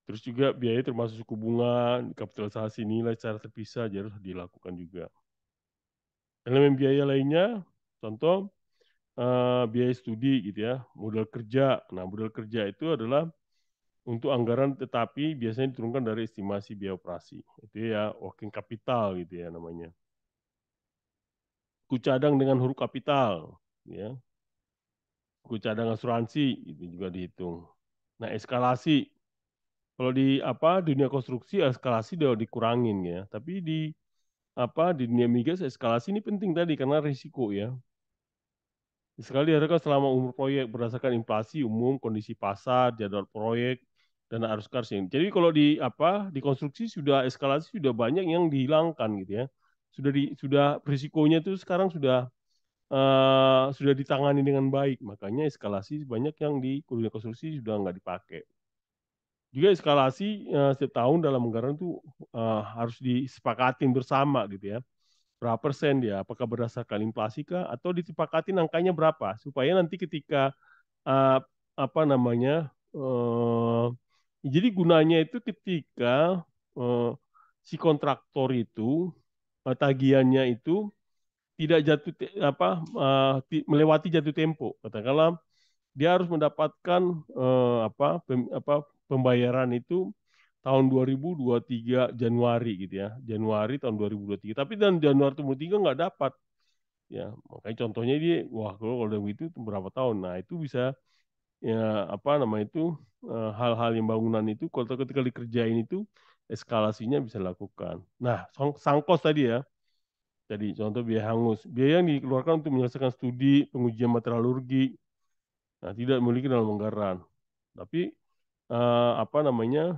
Terus juga biaya termasuk suku bunga, kapitalisasi nilai secara terpisah jadi harus dilakukan juga. Elemen biaya lainnya, contoh biaya studi gitu ya, modal kerja. Nah, modal kerja itu adalah untuk anggaran tetapi biasanya diturunkan dari estimasi biaya operasi. Itu ya working capital gitu ya namanya. Buku cadang dengan huruf kapital, ya. Buku cadang asuransi itu juga dihitung. Nah, eskalasi. Kalau di dunia konstruksi eskalasi udah dikurangin ya. Tapi di dunia migas eskalasi ini penting tadi karena risiko ya. Sekali diharapkan selama umur proyek berdasarkan inflasi umum, kondisi pasar, jadwal proyek, dan arus karsin. Jadi kalau di konstruksi sudah eskalasi sudah banyak yang dihilangkan gitu ya. Sudah risikonya itu sekarang sudah ditangani dengan baik. Makanya eskalasi banyak yang di dunia konstruksi sudah nggak dipakai. Juga eskalasi setiap tahun dalam anggaran itu harus disepakatin bersama gitu ya. Berapa persen dia? Apakah berdasarkan inflasi kah? Atau disepakatin angkanya berapa? Supaya nanti ketika eh, apa namanya jadi gunanya itu ketika eh, si kontraktor itu tagihannya itu tidak jatuh melewati jatuh tempo. Katakanlah dia harus mendapatkan pembayaran itu tahun 2023 Januari gitu ya. Januari tahun 2023. Tapi dan Januari 2023 nggak dapat. Ya, makanya contohnya dia, wah kalau udah begitu itu berapa tahun. Nah, itu bisa ya hal-hal yang bangunan itu kalau ketika dikerjain itu eskalasinya bisa dilakukan. Nah, sangkos tadi ya. Jadi contoh biaya hangus, biaya yang dikeluarkan untuk menyelesaikan studi pengujian meteorologi, nah, tidak memiliki dalam anggaran. Tapi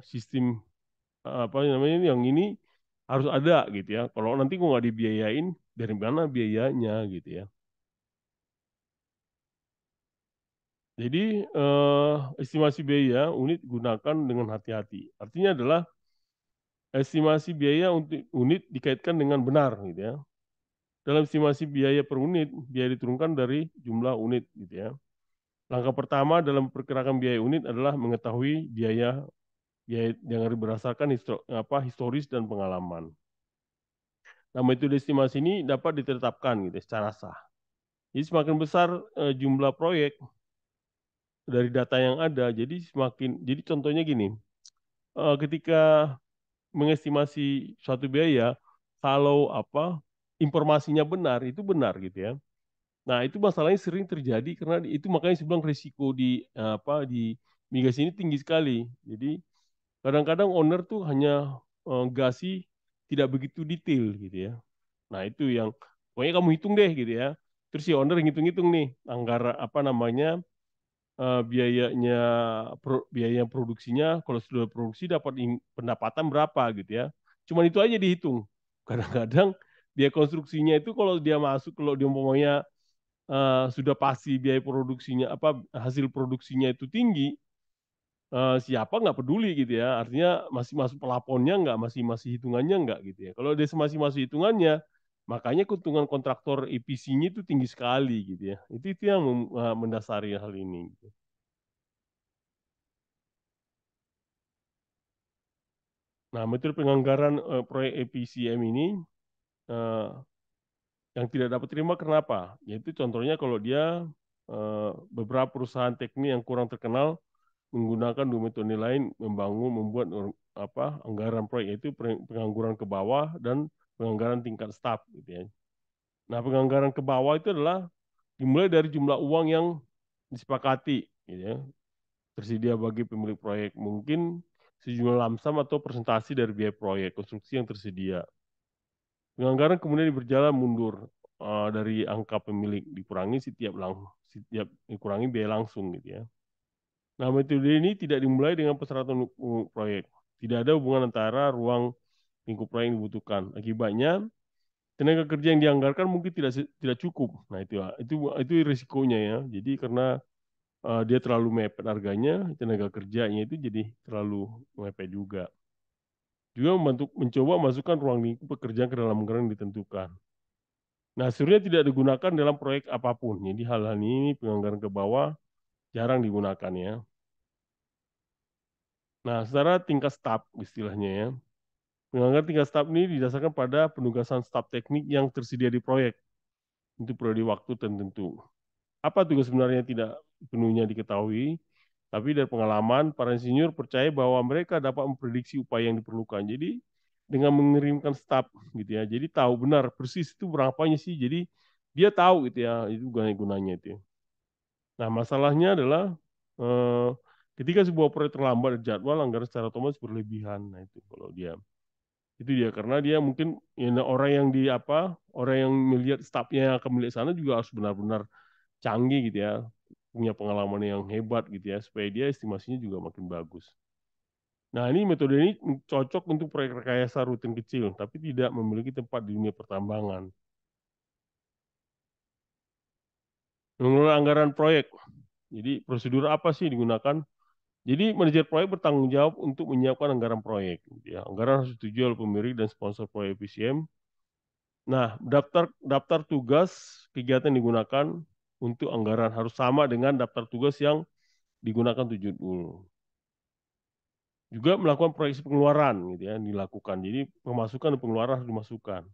sistem yang ini harus ada gitu ya. Kalau nanti kok nggak dibiayain, dari mana biayanya gitu ya. Jadi estimasi biaya unit gunakan dengan hati-hati. Artinya adalah estimasi biaya untuk unit dikaitkan dengan benar gitu ya. Dalam estimasi biaya per unit, biaya diturunkan dari jumlah unit gitu ya. Langkah pertama dalam perkirakan biaya unit adalah mengetahui biaya yang berdasarkan historis dan pengalaman. Nah, metode estimasi ini dapat ditetapkan gitu secara sah. Jadi semakin besar jumlah proyek dari data yang ada, jadi contohnya gini, ketika mengestimasi suatu biaya, kalau informasinya benar itu benar gitu ya. Nah, itu masalahnya sering terjadi karena itu makanya saya bilang risiko di migas ini tinggi sekali. Jadi kadang-kadang owner tuh hanya gasih tidak begitu detail gitu ya. Nah, itu yang pokoknya kamu hitung deh gitu ya. Terus si owner ngitung-ngitung nih anggaran biayanya biaya produksinya, kalau sudah produksi dapat pendapatan berapa gitu ya. Cuman itu aja dihitung. Kadang-kadang biaya konstruksinya itu kalau dia masuk, kalau dia umpamanya sudah pasti biaya produksinya apa hasil produksinya itu tinggi, siapa nggak peduli gitu ya. Artinya masih masuk pelaponnya nggak, masih masih hitungannya nggak gitu ya. Kalau dia masih masuk hitungannya, makanya keuntungan kontraktor EPC-nya itu tinggi sekali gitu ya. Itu yang mendasari hal ini. Gitu. Nah, metode penganggaran proyek EPCM ini eh, yang tidak dapat terima kenapa? Yaitu contohnya kalau dia beberapa perusahaan teknik yang kurang terkenal menggunakan dua metode lain membuat anggaran proyek, yaitu pengangguran ke bawah dan penganggaran tingkat staf gitu ya. Nah, penganggaran ke bawah itu adalah dimulai dari jumlah uang yang disepakati gitu ya, tersedia bagi pemilik proyek, mungkin sejumlah lamsam atau presentasi dari biaya proyek konstruksi yang tersedia. Penganggaran kemudian berjalan mundur dari angka pemilik dikurangi setiap dikurangi biaya langsung gitu ya. Nah, metode ini tidak dimulai dengan persyaratan proyek. Tidak ada hubungan antara ruang lingkup proyek yang dibutuhkan. Akibatnya, tenaga kerja yang dianggarkan mungkin tidak cukup. Nah, itu risikonya ya. Jadi karena dia terlalu mepet harganya, tenaga kerjanya itu jadi terlalu mepet juga. Juga mencoba masukkan ruang lingkup pekerjaan ke dalam anggaran yang ditentukan. Nah, sebenarnya tidak digunakan dalam proyek apapun. Jadi hal-hal ini penganggaran ke bawah jarang digunakan ya. Nah, secara tingkat staf istilahnya ya. Penganggaran tingkat staf ini didasarkan pada penugasan staf teknik yang tersedia di proyek untuk periode waktu tertentu. Apa tugas sebenarnya tidak penuhnya diketahui, tapi dari pengalaman, para insinyur percaya bahwa mereka dapat memprediksi upaya yang diperlukan. Jadi dengan mengirimkan staf gitu ya, jadi tahu benar persis itu berapanya sih. Jadi dia tahu gitu ya, itu gunanya itu. Nah, masalahnya adalah eh, ketika sebuah proyek terlambat dari jadwal, anggaran secara otomatis berlebihan. Nah, itu dia karena dia mungkin ya, orang yang orang yang melihat stafnya yang akan milik sana juga harus benar-benar canggih gitu ya, punya pengalaman yang hebat gitu ya, supaya dia estimasinya juga makin bagus. Nah, ini metode ini cocok untuk proyek rekayasa rutin kecil, tapi tidak memiliki tempat di dunia pertambangan. Mengelola anggaran proyek. Jadi prosedur apa sih digunakan? Jadi manajer proyek bertanggung jawab untuk menyiapkan anggaran proyek. Gitu ya. Anggaran harus disetujui oleh pemilik dan sponsor proyek PCM. Nah, daftar tugas kegiatan yang digunakan untuk anggaran harus sama dengan daftar tugas yang digunakan tujuan dulu. Juga melakukan proyeksi pengeluaran gitu ya dilakukan. Jadi pemasukan dan pengeluaran harus dimasukkan.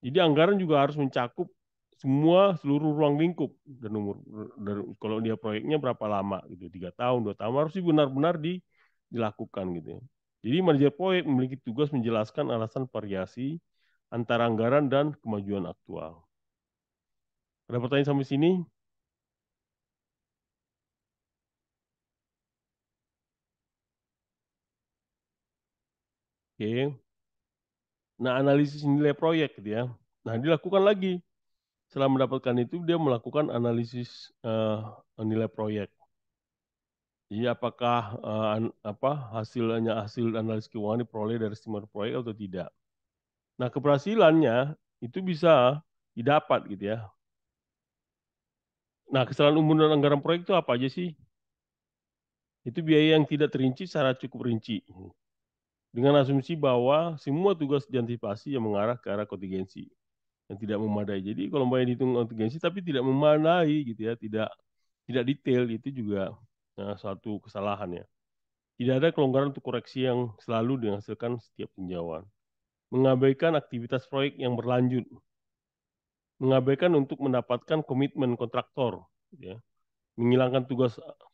Jadi anggaran juga harus mencakup seluruh ruang lingkup dan umur kalau dia proyeknya berapa lama gitu, 3 tahun, 2 tahun harus benar-benar dilakukan gitu ya. Jadi manajer proyek memiliki tugas menjelaskan alasan variasi antara anggaran dan kemajuan aktual. Ada pertanyaan sampai sini? Oke. Nah, analisis nilai proyek gitu ya. Nah, dilakukan lagi. Setelah mendapatkan itu, dia melakukan analisis nilai proyek. Jadi apakah hasil analisis keuangan diperoleh dari estimasi proyek atau tidak. Nah, keberhasilannya itu bisa didapat gitu ya. Nah, kesalahan umum dan anggaran proyek itu apa aja sih? Itu biaya yang tidak terinci secara cukup rinci. Dengan asumsi bahwa semua tugas diantisipasi yang mengarah ke arah kontingensi yang tidak memadai. Jadi kalau mau dihitung kontingensi tapi tidak memadai gitu ya, tidak detail, itu juga suatu kesalahan ya. Tidak ada kelonggaran untuk koreksi yang selalu dihasilkan setiap tinjauan. Mengabaikan aktivitas proyek yang berlanjut. Mengabaikan untuk mendapatkan komitmen kontraktor. Gitu ya. Menghilangkan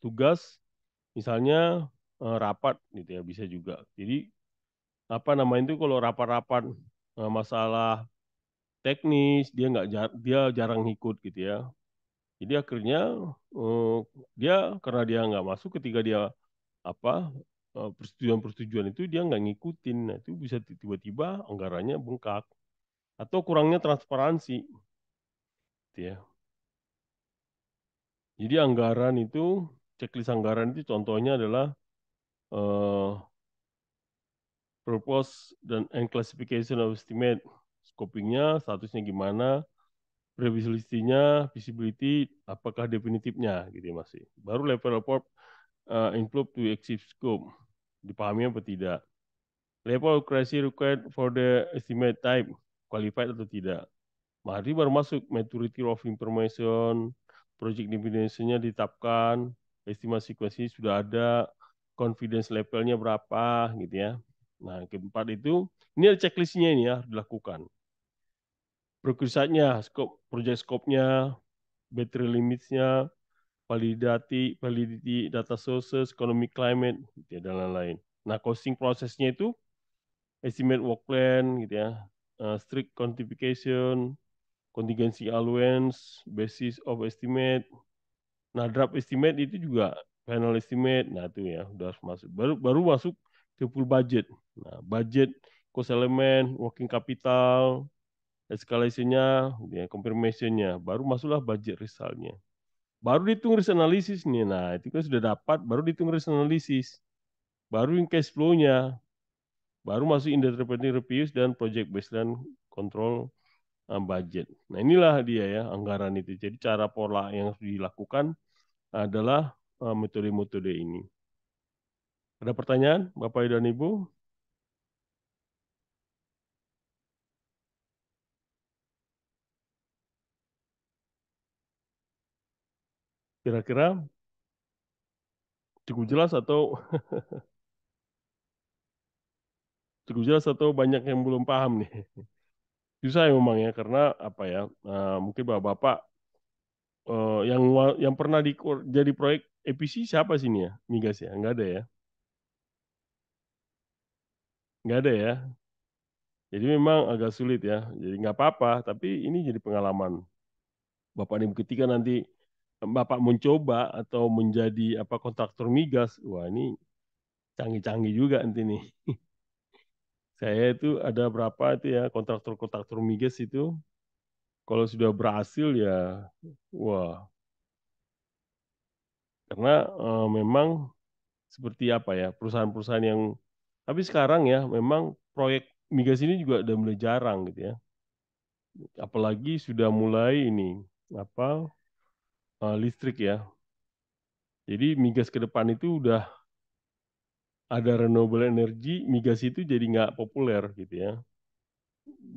tugas, misalnya rapat, gitu ya, bisa juga. Jadi apa namanya itu kalau rapat-rapat masalah teknis dia jarang ikut gitu ya. Jadi akhirnya eh, karena dia nggak masuk ketika dia apa persetujuan-persetujuan itu dia nggak ngikutin. Nah, itu bisa tiba-tiba anggarannya bengkak atau kurangnya transparansi gitu ya. Jadi anggaran itu checklist anggaran itu contohnya adalah eh, purpose and classification of estimate, scopingnya, statusnya gimana, previsibility-nya, visibility, apakah definitifnya gitu ya masih. Baru level report include to exceed scope, dipahami apa tidak. Level accuracy required for the estimate type, qualified atau tidak. Mari baru masuk maturity of information, project definition-nya ditetapkan, estimasi sequence sudah ada, confidence levelnya berapa gitu ya. Nah, keempat itu, ini ada checklist-nya ini ya, harus dilakukan. Prerequisite-nya, scope, project scope-nya, battery limits-nya, validity data sources, economic climate, gitu ya, dan lain-lain. Nah, costing prosesnya itu estimate work plan, gitu ya, strict quantification, contingency allowance, basis of estimate. Nah, draft estimate itu juga final estimate. Nah, itu ya udah harus masuk. Baru masuk ke full budget. Nah, budget, cost element, working capital, escalation-nya, ya, confirmation-nya. Baru masuklah budget result-nya. Baru dihitung risk analysis nih. Nah, itu kan sudah dapat, baru dihitung risk analysis. Baru yang cash flow-nya. Baru masuk independent reviews dan project baseline control budget. Nah, inilah dia ya anggaran itu. Jadi cara pola yang harus dilakukan adalah metode-metode ini. Ada pertanyaan, Bapak dan Ibu? Kira-kira cukup jelas atau cukup jelas atau banyak yang belum paham nih? Susah ya memang ya karena apa ya? Mungkin Bapak-bapak yang pernah jadi proyek EPC siapa sih ini ya? Migas ya? Enggak ada ya? Enggak ada ya? Jadi memang agak sulit ya. Jadi nggak apa-apa, tapi ini jadi pengalaman. Bapak ini ketika nanti Bapak mencoba atau menjadi apa kontraktor migas, wah ini canggih-canggih juga nanti nih. Saya itu ada berapa itu ya kontraktor-kontraktor migas itu, kalau sudah berhasil ya, wah, karena memang seperti apa ya perusahaan-perusahaan yang, tapi sekarang ya memang proyek migas ini juga udah mulai jarang gitu ya. Apalagi sudah mulai ini apa listrik ya. Jadi migas ke depan itu udah ada renewable energy, migas itu jadi nggak populer gitu ya.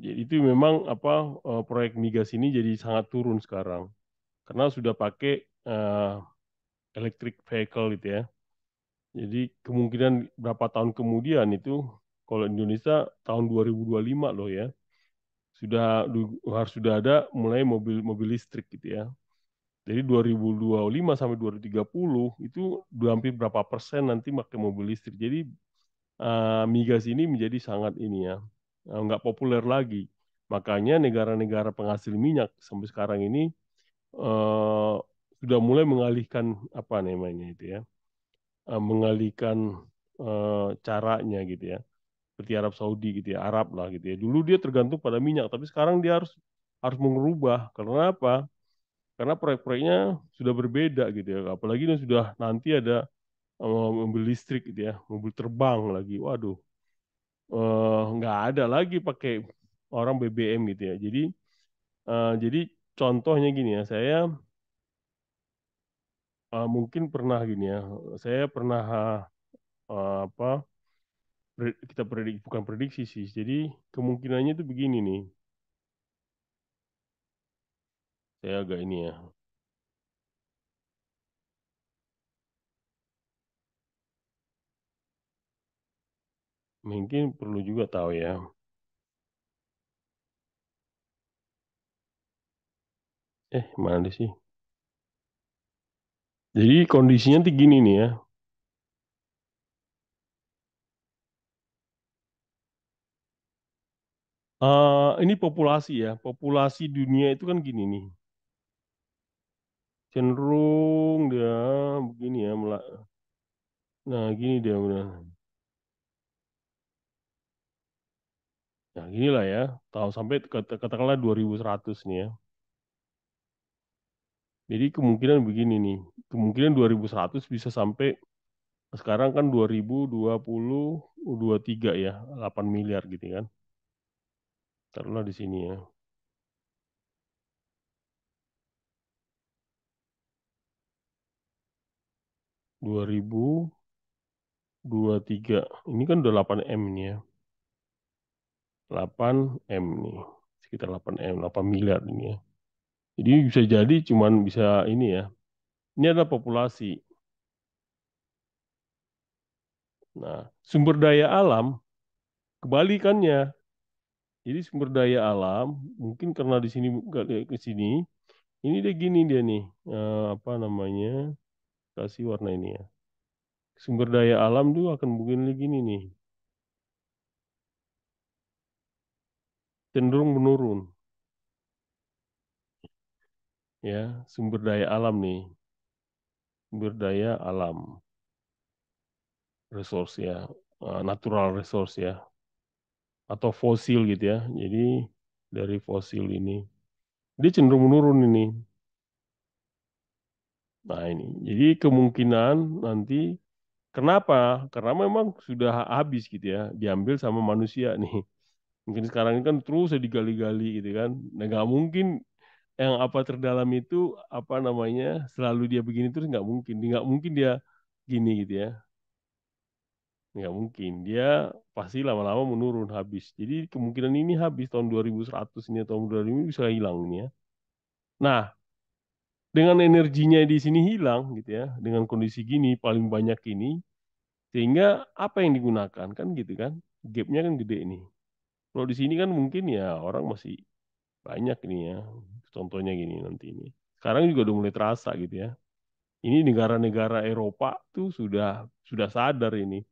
Jadi itu memang apa proyek migas ini jadi sangat turun sekarang karena sudah pakai electric vehicle gitu ya. Jadi kemungkinan berapa tahun kemudian itu kalau Indonesia tahun 2025 loh ya harus sudah ada mulai mobil-mobil listrik gitu ya. Jadi 2025 sampai 2030 itu udah hampir berapa persen nanti pakai mobil listrik. Jadi migas ini menjadi sangat ini ya, nggak populer lagi. Makanya negara-negara penghasil minyak sampai sekarang ini eh, sudah mulai mengalihkan apa namanya itu ya, mengalihkan caranya gitu ya, seperti Arab Saudi gitu ya, Arab lah gitu ya. Dulu dia tergantung pada minyak, tapi sekarang dia harus harus mengubah. Karena apa? Karena proyek-proyeknya sudah berbeda gitu ya. Apalagi ini sudah nanti ada mobil listrik gitu ya, mobil terbang lagi. Waduh, nggak ada lagi pakai orang BBM gitu ya. Jadi contohnya gini ya, saya mungkin pernah gini ya, saya pernah apa kita prediksi bukan prediksi sih. Jadi kemungkinannya itu begini nih. Saya agak ini ya. Mungkin perlu juga tahu ya. Mana sih? Jadi kondisinya tuh gini nih ya. Ini populasi ya. Populasi dunia itu kan gini nih. Cenderung dia begini ya. Nah, gini dia benar. Nah, ginilah ya. Tahu sampai katakanlah 2100 nih ya. Jadi kemungkinan begini nih, kemungkinan 2100 bisa sampai sekarang kan 2023 ya, 8 miliar gitu kan. Taruhlah di sini ya. 2023. Ini kan udah 8 M ini ya. 8 M nih. Sekitar 8 M, 8 miliar ini ya. Jadi bisa jadi cuman bisa ini ya. Ini adalah populasi. Nah, sumber daya alam kebalikannya. Jadi sumber daya alam mungkin karena di sini nggak lihat ke sini, ini dia gini dia nih, apa namanya? Kasih warna ini ya. Sumber daya alam tuh akan begini gini nih, cenderung menurun ya. Sumber daya alam nih, sumber daya alam, resource ya, natural resource ya, atau fosil gitu ya. Jadi dari fosil ini, dia cenderung menurun ini. Nah ini, jadi kemungkinan nanti kenapa? Karena memang sudah habis gitu ya, diambil sama manusia nih. Mungkin sekarang ini kan terus digali-gali gitu kan. Nah nggak mungkin yang apa terdalam itu apa namanya selalu dia begini terus nggak mungkin dia gini gitu ya, nggak mungkin dia pasti lama-lama menurun habis. Jadi kemungkinan ini habis tahun 2100 ini atau 2000 ini bisa hilang ini ya. Nah, dengan energinya di sini hilang gitu ya, dengan kondisi gini paling banyak ini, sehingga apa yang digunakan kan gitu kan, gapnya kan gede ini. Kalau di sini kan mungkin ya orang masih banyak ini ya, contohnya gini nanti ini. Sekarang juga udah mulai terasa gitu ya. Ini negara-negara Eropa tuh sudah sadar ini.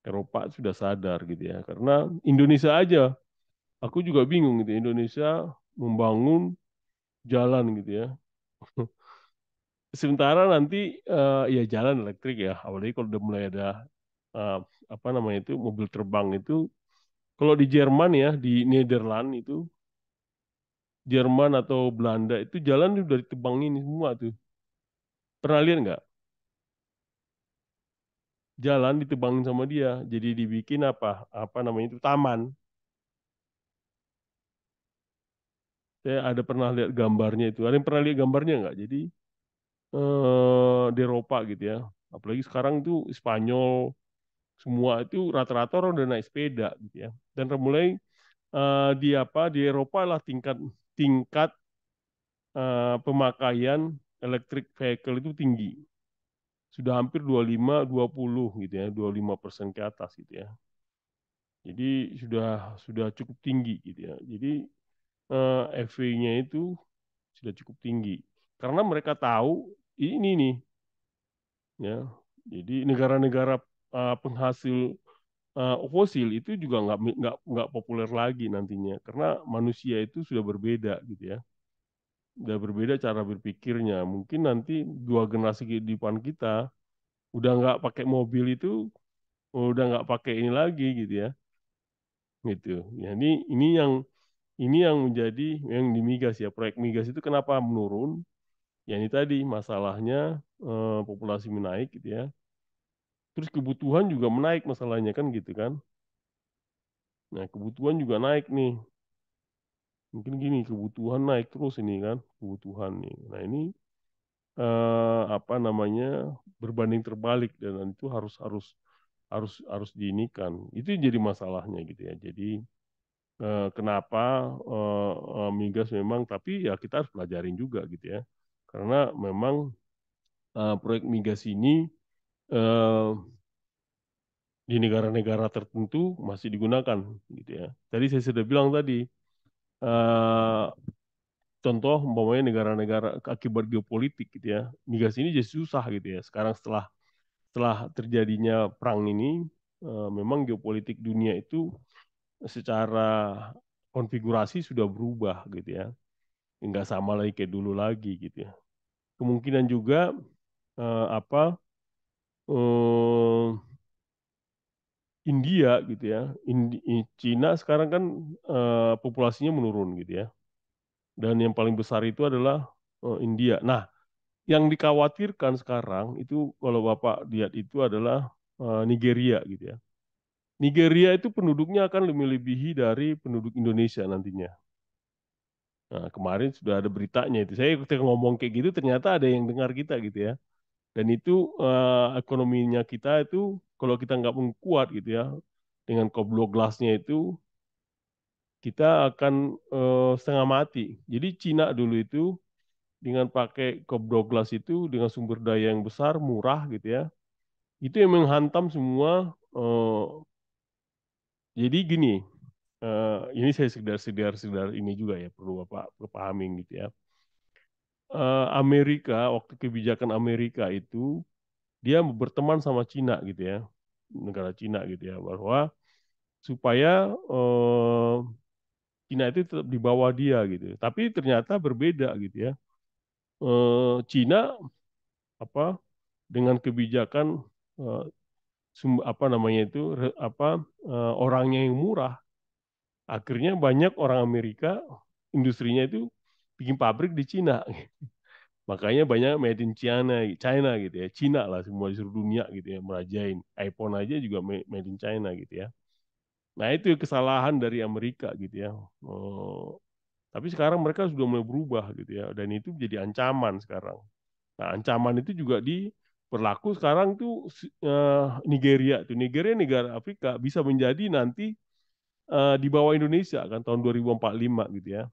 Eropa sudah sadar gitu ya. Karena Indonesia aja, aku juga bingung gitu. Indonesia membangun jalan gitu ya. Sementara nanti ya jalan elektrik ya, apalagi kalau udah mulai ada eh, apa namanya itu mobil terbang itu. Kalau di Jerman ya, di Nederland itu, Jerman atau Belanda itu jalan udah ditebangin semua tuh. Pernah lihat nggak? Jalan ditebangin sama dia, jadi dibikin apa? Apa namanya itu taman. Saya ada pernah lihat gambarnya itu. Ada yang pernah lihat gambarnya nggak? Jadi di Eropa gitu ya. Apalagi sekarang itu Spanyol semua itu rata-rata orang udah naik sepeda gitu ya. Dan mulai di apa di Eropa lah tingkat tingkat pemakaian electric vehicle itu tinggi. Sudah hampir 25 20 gitu ya, 25% ke atas gitu ya. Jadi sudah cukup tinggi gitu ya. Jadi EV-nya itu sudah cukup tinggi. Karena mereka tahu ini nih ya. Jadi negara-negara penghasil fosil itu juga nggak populer lagi nantinya karena manusia itu sudah berbeda gitu ya. Sudah berbeda cara berpikirnya. Mungkin nanti dua generasi di depan kita udah nggak pakai mobil itu, udah nggak pakai ini lagi gitu ya. Gitu. Ya, ini yang menjadi yang di migas ya. Proyek migas itu kenapa menurun? Ya ini tadi masalahnya populasi menaik gitu ya. Terus kebutuhan juga menaik masalahnya kan gitu kan. Nah, kebutuhan juga naik nih. Mungkin gini, kebutuhan naik terus ini kan, kebutuhan nih. Nah, ini apa namanya? Berbanding terbalik dan itu harus harus harus diinikan. Itu yang jadi masalahnya gitu ya. Jadi kenapa migas memang tapi ya kita harus pelajarin juga gitu ya. Karena memang proyek migas ini eh, di negara-negara tertentu masih digunakan gitu ya. Tadi saya sudah bilang tadi eh, contoh umpamanya negara-negara akibat geopolitik gitu ya. Migas ini jadi susah gitu ya. Sekarang setelah setelah terjadinya perang ini memang geopolitik dunia itu secara konfigurasi sudah berubah gitu ya. Nggak sama lagi kayak dulu lagi gitu ya. Kemungkinan juga apa eh, India gitu ya. Cina sekarang kan populasinya menurun gitu ya. Dan yang paling besar itu adalah India. Nah, yang dikhawatirkan sekarang itu kalau Bapak lihat itu adalah Nigeria gitu ya. Nigeria itu penduduknya akan melebihi dari penduduk Indonesia nantinya. Nah, kemarin sudah ada beritanya itu. Saya ketika ngomong kayak gitu ternyata ada yang dengar kita gitu ya. Dan itu ekonominya kita itu kalau kita nggak kuat gitu ya dengan koplo gelasnya itu kita akan setengah mati. Jadi Cina dulu itu dengan pakai koplo gelas itu dengan sumber daya yang besar, murah gitu ya. Itu yang menghantam semua. Jadi gini, ini saya sekedar ini juga ya perlu Bapak pahami gitu ya. Amerika waktu kebijakan Amerika itu dia berteman sama Cina gitu ya, negara Cina gitu ya, bahwa supaya Cina itu tetap di bawah dia gitu. Tapi ternyata berbeda gitu ya. Cina apa dengan kebijakan eh, apa namanya itu orangnya yang murah, akhirnya banyak orang Amerika industrinya itu bikin pabrik di Cina. Makanya banyak made in China, China gitu ya. Cina lah semua di seluruh dunia gitu ya merajain. iPhone aja juga made in China gitu ya. Nah, itu kesalahan dari Amerika gitu ya. Oh, tapi sekarang mereka sudah mulai berubah gitu ya dan itu jadi ancaman sekarang. Nah, ancaman itu juga berlaku sekarang tuh Nigeria tuh. Nigeria negara Afrika bisa menjadi nanti di bawah Indonesia kan tahun 2045 gitu ya.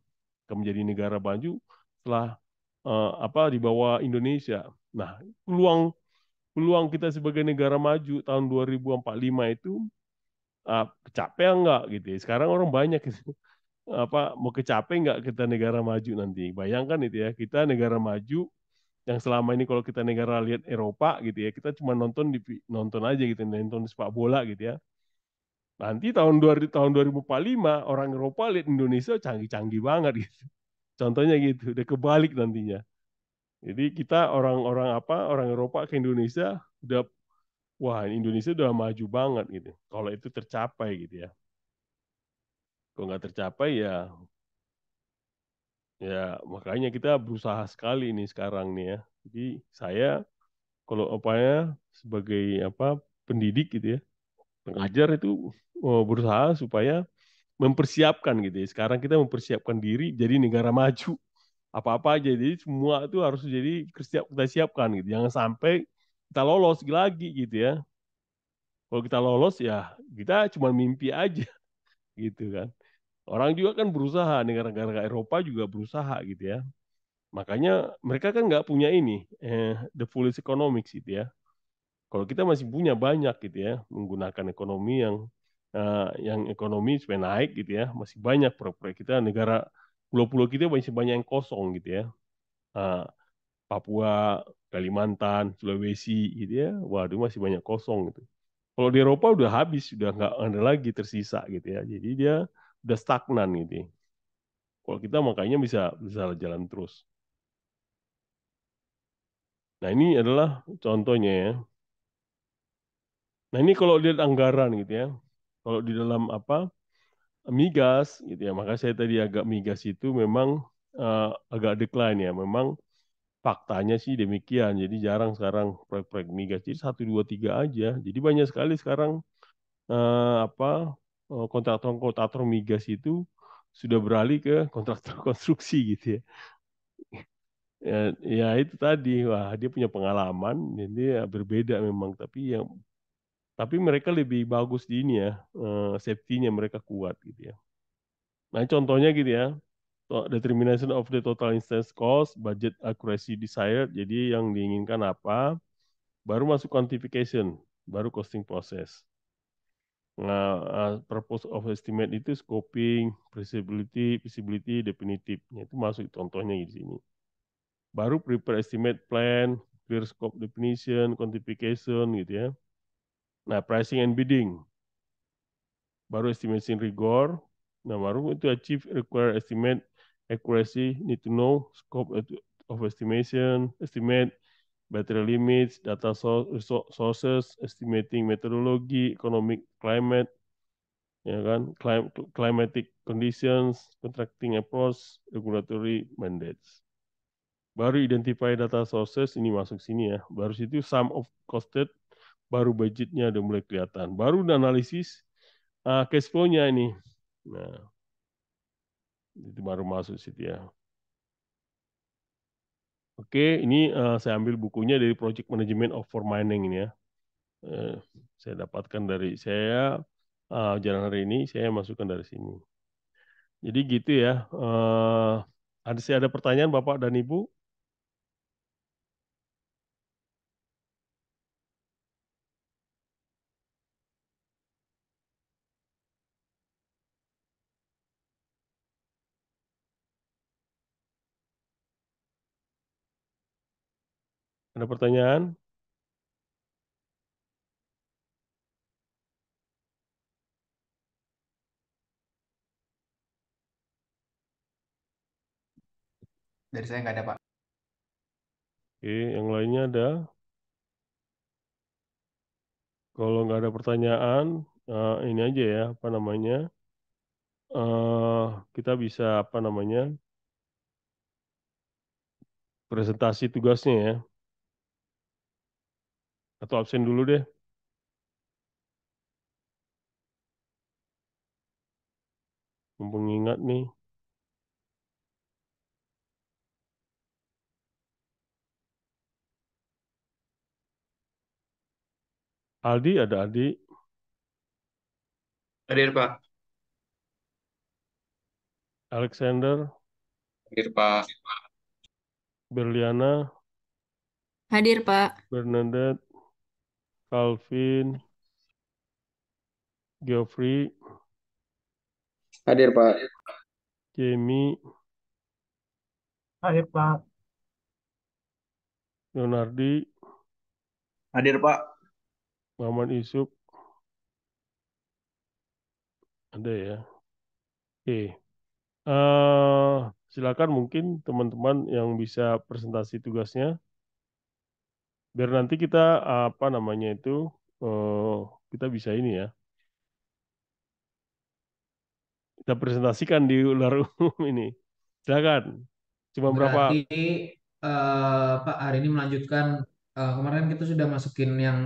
Akan menjadi negara maju setelah di bawah Indonesia. Nah, peluang peluang kita sebagai negara maju tahun 2045 itu kecapean enggak gitu ya. Sekarang orang banyak gitu. Mau kecape nggak kita negara maju nanti? Bayangkan itu ya, kita negara maju yang selama ini kalau kita negara lihat Eropa gitu ya, kita cuma nonton aja gitu, nonton sepak bola gitu ya. Nanti tahun 2045 orang Eropa lihat Indonesia canggih-canggih banget gitu. Contohnya gitu, udah kebalik nantinya. Jadi kita orang Eropa ke Indonesia udah wah Indonesia udah maju banget gitu. Kalau itu tercapai gitu ya. Kalau nggak tercapai makanya kita berusaha sekali nih sekarang nih ya. Jadi saya kalau sebagai pendidik gitu ya, pengajar itu berusaha supaya mempersiapkan gitu ya. Sekarang kita mempersiapkan diri jadi negara maju. Apa-apa aja jadi semua itu harus jadi kita siapkan gitu. Jangan sampai kita lolos lagi gitu ya. Kalau kita lolos ya kita cuma mimpi aja gitu kan. Orang juga kan berusaha, negara-negara Eropa juga berusaha gitu ya. Makanya mereka kan nggak punya ini, the fullest economics gitu ya. Kalau kita masih punya banyak gitu ya, menggunakan ekonomi yang ekonomi supaya naik gitu ya, masih banyak proyek kita negara pulau-pulau kita masih banyak yang kosong gitu ya. Ah, Papua, Kalimantan, Sulawesi gitu ya, waduh masih banyak kosong gitu. Kalau di Eropa udah habis, udah nggak ada lagi tersisa gitu ya. Jadi dia udah stagnan gitu. Ya. Kalau kita makanya bisa jalan terus. Nah ini adalah contohnya ya. Nah ini kalau lihat anggaran gitu ya, kalau di dalam migas gitu ya, maka saya tadi agak migas itu memang agak decline ya, memang faktanya sih demikian. Jadi jarang sekarang proyek-proyek migas, jadi satu dua tiga aja. Jadi banyak sekali sekarang kontraktor-kontraktor migas itu sudah beralih ke kontraktor konstruksi gitu ya. Ya itu tadi, wah dia punya pengalaman, jadi ya berbeda memang. Tapi mereka lebih bagus di ini ya, safety-nya mereka kuat gitu ya. Nah contohnya gitu ya, determination of the total instance cost, budget accuracy desired. Jadi yang diinginkan apa, baru masuk quantification, baru costing process. Nah, purpose of estimate itu scoping, feasibility, definitive. Itu masuk contohnya di sini. Baru prepare estimate plan, clear scope definition, quantification gitu ya. Nah, pricing and bidding. Baru estimation rigor. Nah, baru itu achieve require estimate accuracy, need to know scope of estimation, estimate battery limits, data sources, estimating methodology, economic climate, ya kan, climatic conditions, contracting approach, regulatory mandates. Baru identify data sources, ini masuk sini ya. Baru situ sum of costed, baru budgetnya udah mulai kelihatan. Baru analisis cash flow-nya ini. Nah, itu baru masuk situ ya. Oke, ini saya ambil bukunya dari Project Management of for Mining ini ya. Eh, saya dapatkan dari jalan hari ini, saya masukkan dari sini. Jadi gitu ya. Ada pertanyaan Bapak dan Ibu? Ada pertanyaan? Dari saya nggak ada, Pak. Oke, yang lainnya ada? Kalau nggak ada pertanyaan, ini aja ya, apa namanya? Kita bisa apa namanya? Presentasi tugasnya ya. Atau absen dulu deh. Mumpung ingat nih. Aldi, ada Aldi. Hadir, Pak. Alexander, Hadir, Pak. Berliana, Hadir, Pak. Bernadette, Calvin, Geoffrey, Hadir, Pak. Jamie, Hadir, Pak. Leonardi, Hadir, Pak. Muhammad Isuk, ada ya. Oke. Silakan mungkin teman-teman yang bisa presentasi tugasnya. Biar nanti kita apa namanya itu eh, kita bisa ini ya. Kita presentasikan di luar umum ini. Silakan. Cuma berapa? Berarti Pak hari ini melanjutkan kemarin kita sudah masukin yang